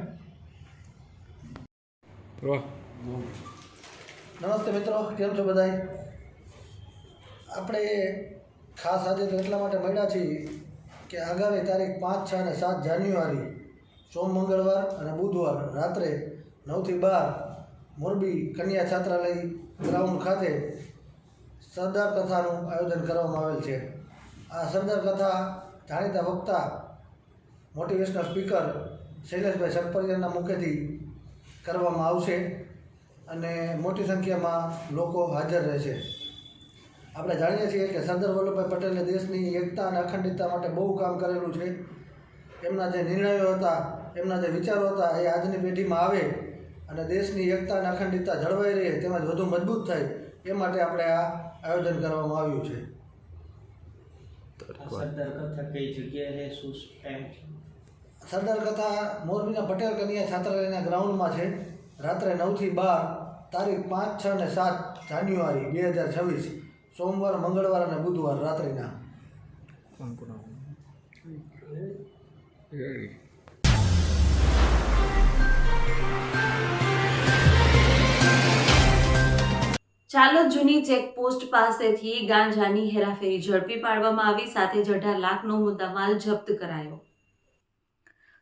નમસ્તે મિત્રો, કેમ છો બધાય? આપણે ખાસ આજે તો એટલા માટે મળ્યા છીએ કે આગામી તારીખ 5, 6 અને 7 જાન્યુઆરી સોમ, મંગળવાર અને બુધવાર રાત્રે 9 થી 12 મોરબી કન્યા છાત્રાલય ગ્રાઉન્ડ ખાતે સરદાર કથાનું આયોજન કરવામાં આવેલ છે. આ સરદાર કથા જાણીતા વક્તા મોટિવેશનલ સ્પીકર શૈલેષભાઈ સટપરિયાના મુખેથી કરવામાં આવશે અને મોટી સંખ્યામાં લોકો હાજર રહેશે. આપણે જાણીએ છીએ કે સરદાર વલ્લભભાઈ પટેલે દેશની એકતા અને અખંડિતતા માટે બહુ કામ કરેલું છે. એમના જે નિર્ણયો હતા, એમના જે વિચારો હતા, એ આજની પેઢીમાં આવે અને દેશની એકતા અને અખંડિતતા જળવાઈ રહે તેમજ વધુ મજબૂત થાય એ માટે આપણે આ આયોજન કરવામાં આવ્યું છે. સરદાર કથા કઈ જગ્યાએ શું ટાઈમ છે? સરદાર કથા મોરબીના પટેલ કન્યા છાત્રાલયના ગ્રાઉન્ડમાં છે. રાત્રે 9 થી 12 તારીખ 5, 6 અને 7 જાન્યુઆરી 2026 સોમવાર, મંગળવાર અને બુધવાર રાત્રિના. ચાલોદ જૂની ચેકપોસ્ટ પાસેથી ગાંજાની હેરાફેરી ઝડપી પાડવામાં આવી. સાથે જ 18 લાખનો મુદ્દામાલ જપ્ત કરાયો.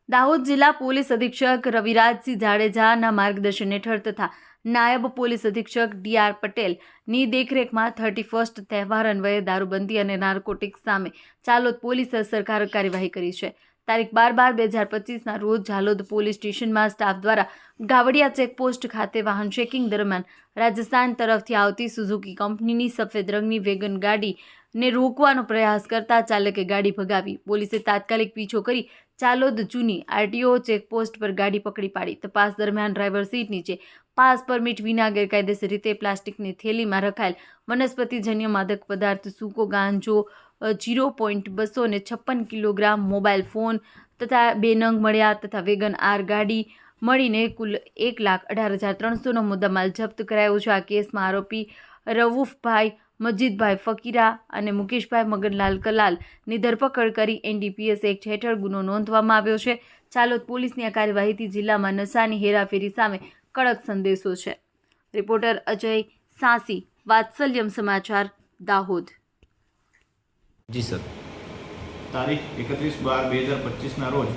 દાહોદ જિલ્લા પોલીસ અધિક્ષક રવિરાજસિંહ જાડેજાના માર્ગદર્શન હેઠળ તથા નાયબ પોલીસ અધિક્ષક DR પટેલની દેખરેખમાં 31st તહેવાર અન્વયે દારૂબંધી અને નાર્કોટિક્સ સામે ચાલોદ પોલીસે અસરકારક કાર્યવાહી કરી છે. તારીખ 12/12/2025ના રોજ ઝાલોદ પોલીસ સ્ટેશનમાં સ્ટાફ દ્વારા ગાવડિયા ચેકપોસ્ટ ખાતે વાહન ચેકિંગ દરમિયાન રાજસ્થાન તરફથી આવતી સુઝુકી કંપનીની સફેદ રંગની વેગન ગાડીને રોકવાનો પ્રયાસ કરતા ચાલકે ગાડી ભગાવી. પોલીસે તાત્કાલિક પીછો કરી ચાલોદ જૂની RTO ચેકપોસ્ટ પર ગાડી પકડી પાડી. તપાસ દરમિયાન ડ્રાઈવર સીટ નીચે પાસ પરમિટ વિના ગેરકાયદેસર રીતે પ્લાસ્ટિકની થેલીમાં રખાયેલ વનસ્પતિજન્ય માદક પદાર્થ સૂકો ગાંજો 0.256 કિલોગ્રામ, મોબાઈલ ફોન તથા 2 નંગ મળ્યા તથા વેગન આર ગાડી મળીને કુલ 1,18,300નો મુદ્દામાલ જપ્ત કરાયો છે. આ કેસમાં આરોપી રવૂફભાઈ મજીદભાઈ ફકીરા અને મુકેશભાઈ મગનલાલ કલાલની ધરપકડ કરી NDPS એક્ટ હેઠળ ગુનો નોંધવામાં આવ્યો છે. ચાલોદ પોલીસની આ કાર્યવાહીથી જિલ્લામાં નશાની હેરાફેરી સામે કડક સંદેશો છે. રિપોર્ટર અજય સાંસી, વાત્સલ્યમ સમાચાર, દાહોદ. જી સર, તારીખ 31/12/2025ના રોજ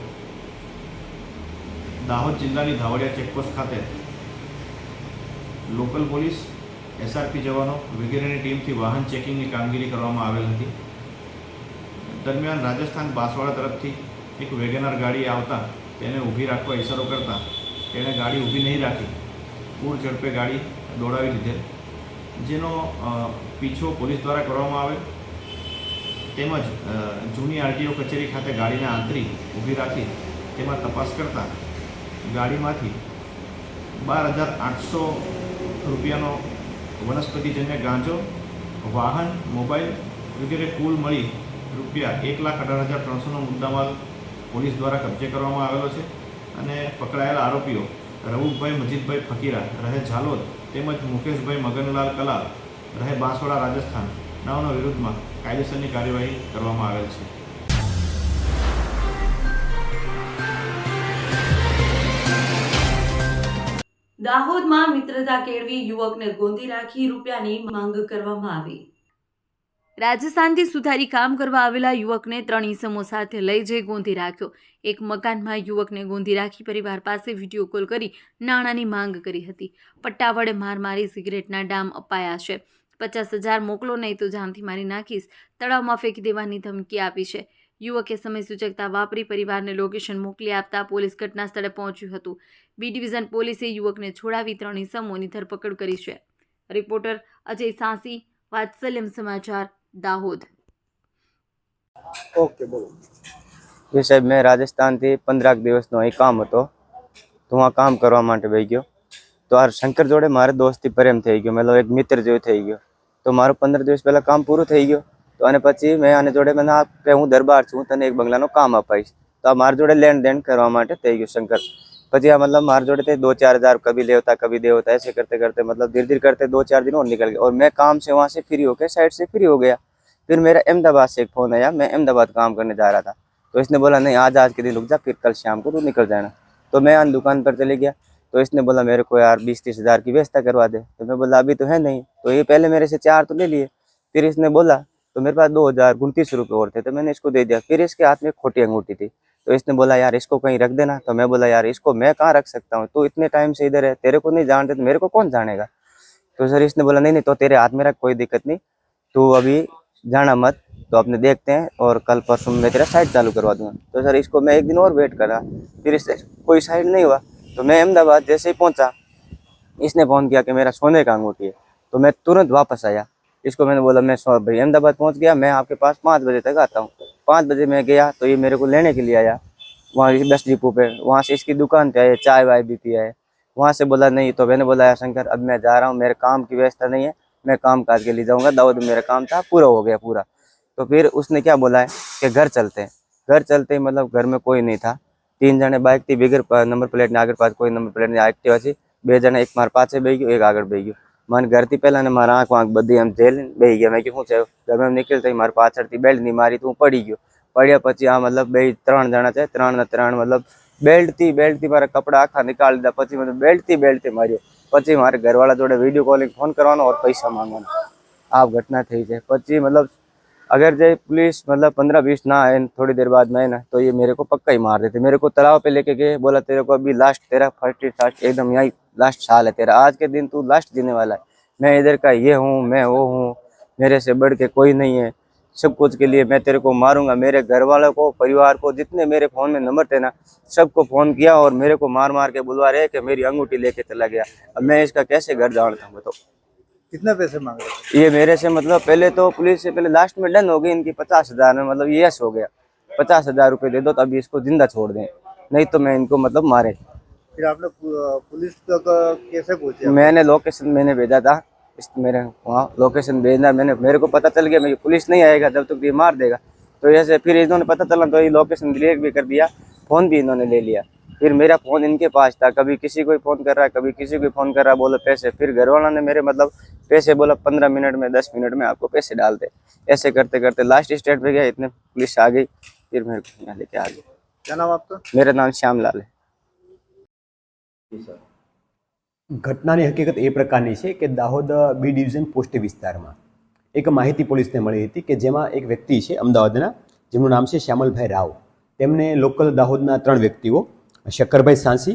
દાહોદ જિલ્લાની ધાવડિયા ચેકપોસ્ટ ખાતે લોકલ પોલીસ, SRP જવાનો વગેરેની ટીમથી વાહન ચેકિંગની કામગીરી કરવામાં આવેલ હતી. દરમિયાન રાજસ્થાન બાંસવાડા તરફથી એક વેગેનાર ગાડી આવતા તેને ઊભી રાખવા ઇશારો કરતા તેણે ગાડી ઊભી નહીં રાખી પૂર ઝડપે ગાડી દોડાવી લીધેલ, જેનો પીછો પોલીસ દ્વારા કરવામાં આવેલ. તેમજ જૂની RTO કચેરી ખાતે ગાડીને આંતરી ઊભી રાખી તેમાં તપાસ કરતાં ગાડીમાંથી 12,800 રૂપિયાનો વનસ્પતિજન્ય ગાંજો, વાહન, મોબાઈલ વગેરે કુલ મળી રૂપિયા 1,18,300નો મુદ્દામાલ પોલીસ દ્વારા કબજે કરવામાં આવેલો છે. અને પકડાયેલા આરોપીઓ રવૂફભાઈ મજીદભાઈ ફકીરા રહે ઝાલોદ તેમજ મુકેશભાઈ મગનલાલ કલાલ રહે બાંસવાડા રાજસ્થાન નાઓના વિરુદ્ધમાં કાયદેસરની કાર્યવાહી કરવામાં આવેલ છે. દાહોદમાં મિત્રતા કેળવી યુવકને ગોંધી રાખી રૂપિયાની માંગ કરવામાં આવી. રાજસ્થાનથી સુથારી કામ કરવા આવેલા યુવકને 3 ઈસમો સાથે લઈ જઈ ગોંધી રાખ્યો. એક મકાનમાં યુવકને ગોંધી રાખી પરિવાર પાસે વિડીયો કોલ કરી નાણાંની માંગ કરી હતી. પટ્ટા વડે માર મારી સિગરેટના ડામ અપાયા છે. 50,000 મોકલો નહીં તો જાનથી મારી નાખીશ, તળાવમાં ફેંકી દેવાની ધમકી આપી છે. યુવકે સમય સૂચકતા વાપરી પરિવારને લોકેશન મોકલી આપતા પોલીસ ઘટના સ્થળે પહોંચ્યું હતું. B ડિવિઝન પોલીસે યુવકને છોડાવી 3 ઈસમોની ધરપકડ કરી છે. રિપોર્ટર અજય સાંસી, વાત્સલ્યમ સમાચાર, દાહોદ. ઓકે બોલો. જી સાહેબ, મેં રાજસ્થાનથી 15 દિવસનો અહીં કામ હતો તો હું આ કામ કરવા માટે વહી ગયો. તો આ શંકર જોડે મારે દોસ્તી પ્રેમ થઈ ગયો, મતલબ એક મિત્ર જેવું થઈ ગયો. તો મારું 15 દિવસ પહેલાં કામ પૂરું થઈ ગયું. તો અને પછી મેં આને જોડે મને કે હું દરબાર છું, તને એક બંગલાનું કામ અપાઈશ. તો આ મારી જોડે લેણ દેણ કરવા માટે થઈ ગયું શંકર. પછી આ मतलब मार जोड़े थे 2-4 हज़ार कभी लेता कभी देता, ऐसे करते करते मतलब धीरे धीरे करते 2-4 दिन और निकल गए और मैं काम से वहाँ से फ्री होकर साइड से फ्री हो गया. फिर मेरा अहमदाबाद से एक फ़ोन आया, मैं अहमदाबाद काम करने जा रहा था. तो इसने बोला नहीं आज के दिन रुक जा, फिर कल शाम को तू निकल जाना। तो मैं दुकान पर चले गया, तो इसने बोला मेरे को यार 20-30 हज़ार की व्यवस्था करवा दे। तो मैं बोला अभी तो है नहीं। तो ये पहले मेरे से 4 तो ले लिए, फिर इसने बोला तो मेरे पास 2029 रुपये और थे, तो मैंने इसको दे दिया। फिर इसके हाथ में खोटी अंगूठी थी, तो इसने बोला यार इसको कहीं रख देना। तो मैं बोला यार इसको मैं कहाँ रख सकता हूँ, तू इतने टाइम से इधर है, तेरे को नहीं जानते तो मेरे को कौन जानेगा। तो सर इसने बोला नहीं नहीं तो तेरे हाथ में रख, कोई दिक्कत नहीं, तू अभी जाना मत, तो अपने देखते हैं और कल परसों मैं तेरा साइड चालू करवा दूंगा। तो सर इसको मैं एक दिन और वेट करा, फिर इससे कोई साइड नहीं हुआ। तो मैं अहमदाबाद जैसे ही पहुंचा, इसने फ़ोन किया कि मेरा सोने का अंगूठी है। तो मैं तुरंत वापस आया, इसको मैंने बोला मैं भाई अहमदाबाद पहुंच गया, मैं आपके पास 5 बजे तक आता हूँ। 5 बजे मैं गया तो ये मेरे को लेने के लिए आया वहाँ 10 डिपो पे। वहाँ से इसकी दुकान पे आए, चाय वाय भी पिया है। वहाँ से बोला नहीं, तो मैंने बोला यार शंकर अब मैं जा रहा हूँ, मेरे काम की व्यवस्था नहीं है, मैं काम काज के लिए जाऊँगा, दाऊद मेरा काम था पूरा हो गया पूरा। तो फिर उसने क्या बोला है कि घर चलते हैं। घर चलते ही मतलब घर में कोई नहीं था, 3 जने बाइक थी बिगर नंबर प्लेट ने, आगे पास कोई नंबर प्लेट नहीं, एक्टिवा थी। 2 जने, एक मार पाछे बेही गयो, एक आगे बेही गयो। मन घर थी पहला ने मारा आँख वाँख बधी एम जेल बेही गया। मैं શું છે ગમે એમ નીકળતા મારા પાછળથી બેલ્ટ ની મારી, તો હું પડી ગયો। પડ્યા પછી આ મતલબ 3 જણા છે, 3 मतलब बेल्ट थी मारा कपड़ा आखा निकाल दीधा। પછી મને बेल्ट थी मार्यो। પછી मारे घरवाला जोड़े वीडियो कॉलिंग फोन करवानो और पैसा मांगवाना। आ घटना थी है। પછી मतलब अगर जो पुलिस मतलब 15-20 ना आए थोड़ी देर बाद में ना, तो ये मेरे को पक्का ही मार देते। मेरे को तालाब पे लेके गए, बोला तेरे को अभी लास्ट तेरा फर्स्ट एकदम यही लास्ट साल है तेरा, आज के दिन तू लास्ट जीने वाला है। मैं इधर का ये हूँ, मैं वो हूँ, मेरे से बढ़ के कोई नहीं है, सब कुछ के लिए मैं तेरे को मारूंगा। मेरे घर वालों को, परिवार को, जितने मेरे फ़ोन में नंबर थे ना, सबको फ़ोन किया और मेरे को मार मार के बुलवा रहे कि मेरी अंगूठी लेके चला गया। अब मैं इसका कैसे घर जानता हूँ बताओ। कितने पैसे मांग रहे थे? ये मेरे से मतलब पहले तो पुलिस से पहले लास्ट में डन हो गई इनकी 50 हज़ार में, मतलब यस हो गया 50 हज़ार रुपये दे दो तो अभी इसको जिंदा छोड़ दें, नहीं तो मैं इनको मतलब मारे। फिर आपने पुलिस तक कैसे पहुंचे? मैंने लोकेशन मैंने भेजा था, इस मेरे वहाँ लोकेशन भेजना मैंने, मेरे को पता चल गया मैं पुलिस नहीं आएगा जब तक ये मार देगा। तो ऐसे फिर इन्होंने पता चला तो ये लोकेशन डिलीट भी कर दिया, फ़ोन भी इन्होंने ले लिया। फिर मेरा फ़ोन इनके पास था, कभी किसी को फ़ोन कर रहा है, कभी किसी को फ़ोन कर रहा है, बोलो पैसे। फिर घरवाला ने मेरे मतलब पैसे बोला 15 मिनट में 10 मिनट में आपको पैसे डाल दे। ऐसे करते करते लास्ट स्टेट पे गया, इतने पुलिस आ गई, फिर मेरे को यहाँ लेके आ गई। क्या नाम आपका? मेरा नाम श्यामलाल है। ઘટનાની હકીકત એ પ્રકારની છે કે દાહોદ બી ડિવિઝન પોસ્ટ વિસ્તારમાં એક માહિતી પોલીસને મળી હતી કે જેમાં એક વ્યક્તિ છે અમદાવાદના, જેમનું નામ છે શ્યામલભાઈ રાવ। તેમને લોકલ દાહોદના 3 વ્યક્તિઓ શક્કરભાઈ સાંસી,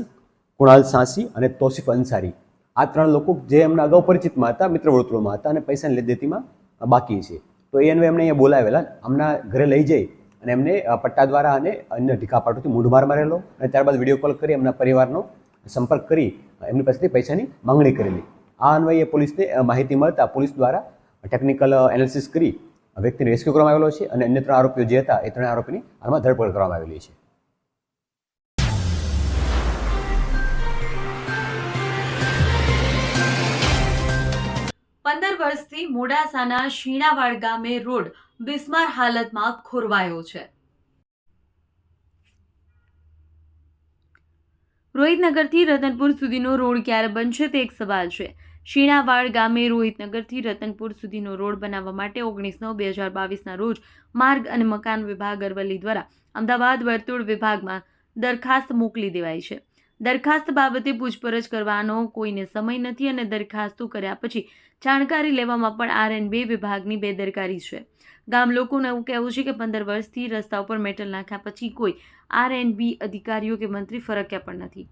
કુણાલ સાંસી અને તોસીફ અંસારી, આ 3 લોકો જે એમના અગાઉ પરિચિતમાં હતા, મિત્ર વર્તુળમાં હતા અને પૈસાની લેદેતીમાં બાકી છે। તો એ એમને અહીંયા બોલાવેલા, આમના ઘરે લઈ જઈ અને એમને પટ્ટા દ્વારા અને અન્ય ઢીકાપાટોથી મૂઢમાર મારેલો અને ત્યારબાદ વિડીયો કોલ કરી એમના પરિવારનો સંપર્ક કરી એમની પાસેથી પૈસાની માંગણી કરેલી। આ અન્વયે પોલીસને માહિતી મળતા પોલીસ દ્વારા ટેકનિકલ એનાલિસિસ કરી વ્યક્તિને રેસ્ક્યુ કરવામાં આવેલો છે અને અન્ય 3 આરોપીઓ જે હતા એ 3 આરોપીની હાલમાં ધરપકડ કરવામાં આવેલી છે। 15 વર્ષથી મોડાસાના શીણાવાડ ગામે રોડ બિસ્માર હાલતમાં ખોરવાયો છે। રોહિતનગરથી રતનપુર સુધીનો રોડ ક્યારે બનશે તે એક સવાલ છે। શીણાવાડ ગામે રોહિતનગરથી રતનપુર સુધીનો રોડ બનાવવા માટે 19/9/2022ના રોજ માર્ગ અને મકાન વિભાગ અરવલ્લી દ્વારા અમદાવાદ વર્તુળ વિભાગમાં દરખાસ્ત મોકલી દેવાઈ છે। દરખાસ્ત બાબતે પૂછપરછ કરવાનો કોઈને સમય નથી અને દરખાસ્તો કર્યા પછી જાણકારી લેવામાં પણ R&B વિભાગની બેદરકારી છે। ગામ લોકોનું એવું કહેવું છે કે 15 વર્ષથી રસ્તા ઉપર મેટલ નાખ્યા પછી કોઈ R&B અધિકારીઓ કે મંત્રી ફરક્યા પણ નથી।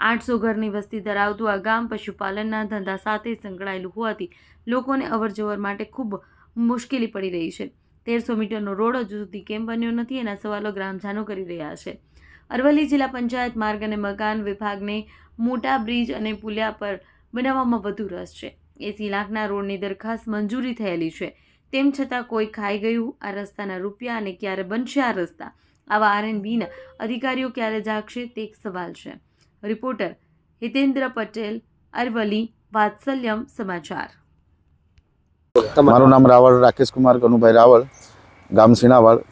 800 ઘરની વસ્તી ધરાવતું આ ગામ પશુપાલનના ધંધા સાથે સંકળાયેલું હોવાથી લોકોને અવરજવર માટે ખૂબ મુશ્કેલી પડી રહી છે। 1300 મીટરનો રોડ હજુ સુધી કેમ બન્યો નથી એના સવાલો ગ્રામજનો કરી રહ્યા છે। અરવલ્લી જિલ્લા પંચાયત માર્ગ અને મકાન વિભાગને મોટા બ્રિજ અને પુલિયા પર બનાવવામાં વધુ રસ છે। 80 લાખના રોડની દરખાસ્ત મંજૂરી થયેલી છે, તેમ છતાં કોઈ ખાઈ ગયું આ રસ્તાના રૂપિયા અને ક્યારે બનશે આ રસ્તા? આવા R&Bના અધિકારીઓ ક્યારે જાગશે તે એક સવાલ છે। રિપોર્ટર હિતેન્દ્ર પટેલ, અરવલ્લી, વાત્સલ્યમ સમાચાર। મારું નામ રાવળ રાકેશ કુમાર કનુભાઈ રાવળ, ગામ સિનાવાડ।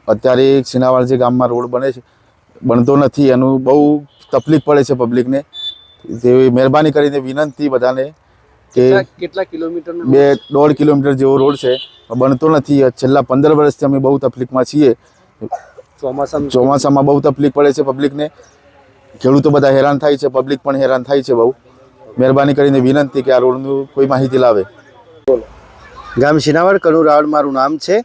અત્યારે સિનાવાડ જે ગામમાં રોડ બને છે, બનતો નથી, એનું બહુ તકલીફ પડે છે પબ્લિકને। તેવી મહેરબાની કરીને વિનંતી બધાને કે કેટલા કિલોમીટર 2.5 કિલોમીટર જેવો રોડ છે, બનતો નથી। છેલ્લા 15 વર્ષથી અમે બહુ તકલીફમાં છીએ। ચોમાસામાં બહુ તકલીફ પડે છે પબ્લિકને. ખેડૂતો બધા હેરાન થાય છે, પબ્લિક પણ હેરાન થાય છે બહુ. મહેરબાની કરીને વિનંતી કે આ રોડનું કોઈ માહિતી લાવે. ગામ સિનાવડ કનુ રાવળ મારું નામ છે.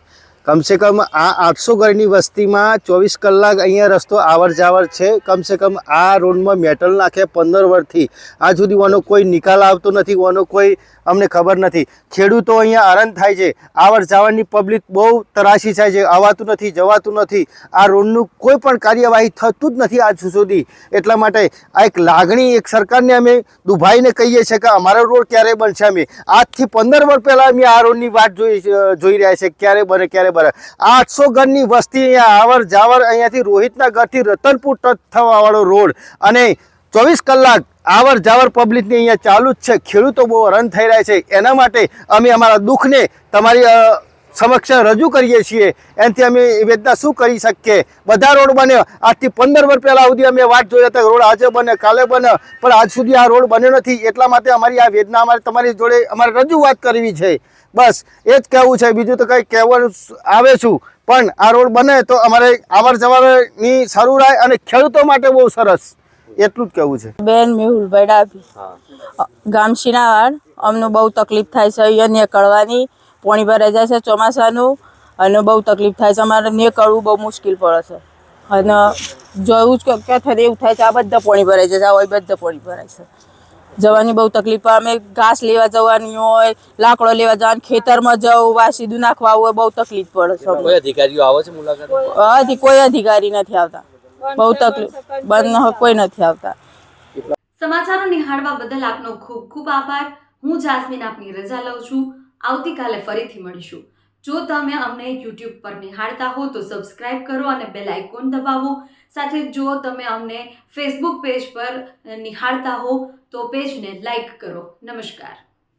કમસે કમ આ 800 ઘરની વસ્તીમાં 24 કલાક અહીંયા રસ્તો આવર જાવર છે. કમસે કમ આ રોડમાં મેટલ નાખે 15 વર્ષથી આજ સુધી ઓનો કોઈ નિકાલ આવતો નથી, ઓનો કોઈ અમને ખબર નથી. ખેડૂતો અહીંયા હેરાન થાય છે, આવર જાવરની પબ્લિક બહુ તરાશી થાય છે, આવવાતું નથી, જવાતું નથી. આ રોડનું કોઈ પણ કાર્યવાહી થતું જ નથી આજ સુધી. એટલા માટે આ એક લાગણી એક સરકારને અમે દુભાઈને કહીએ છીએ કે અમારો રોડ ક્યારે બનશે. અમે આજથી 15 વર્ષ પહેલાં અમે આ રોડની વાટ જોઈ રહ્યા છે, ક્યારે બને ક્યારે બને. 800 ઘરની વસ્તી અહીંયા આવર જાવર, અહીંયાથી રોહિતના ઘરથી રતનપુર ટચ થવાવાળો રોડ અને 24 કલાક આવર જાવર પબ્લિકની અહીંયા ચાલુ જ છે. ખેડૂતો બહુ હેરાન થઈ રહ્યા છે. એના માટે અમે અમારા દુઃખને તમારી સમક્ષ રજૂ કરીએ છીએ. એનાથી અમે વેદના શું કરી શકીએ? બધા રોડ બન્યો આજથી 15 વર્ષ પહેલાં સુધી અમે વાટ જોઈ હતા, રોડ આજે બને કાલે બને, પણ આજ સુધી આ રોડ બન્યો નથી. એટલા માટે અમારી આ વેદના અમારે તમારી જોડે અમારે રજૂઆત કરવી છે. બસ એ જ કહેવું છે, બીજું તો કંઈ કહેવાનું આવે છું. પણ આ રોડ બને તો અમારે આવર જવરની સારું રહે અને ખેડૂતો માટે બહુ સરસ, એટલું જ કહેવું છે. બેન મેહુલભાઈ ડાભી, ગામ સિનાવાડ. અમને બહુ તકલીફ થાય છે અહીંયા નીકળવાની, પાણી ભરાઈ જાય છે ચોમાસાનું અને બહુ તકલીફ થાય છે. અમારે નીકળવું બહુ મુશ્કેલ પડે છે અને જોયું જ કે થાય એવું થાય છે. આ બધા પાણી ભરાઈ જાય છે, બધા પાણી ભરાય છે, જવાની બહુ તકલીફ પડે. અમે ઘાસ લેવા જવાની હોય, લાકડો લેવા જવાની, ખેતરમાં જવું, વાસીદું નાખવા હોય, બહુ તકલીફ પડે છે. કોઈ અધિકારીઓ આવે છે મુલાકાત? કોઈ અધિકારી નથી આવતા, બહુ તકલીફ બંધ, કોઈ નથી આવતા. સમાચારો નિહાળવા બદલ આપનો ખૂબ ખૂબ આભાર. હું જાસ્મીન આપની રજા લઉં છું. આવતીકાલે ફરીથી મળીશું. જો તમે અમને યુટ્યુબ પર નિહાળતા હો તો સબસ્ક્રાઇબ કરો અને બેલ આઇકોન દબાવો. સાથે જો તમે અમને ફેસબુક પેજ પર નિહાળતા હો તો પેજને લાઇક કરો. નમસ્કાર.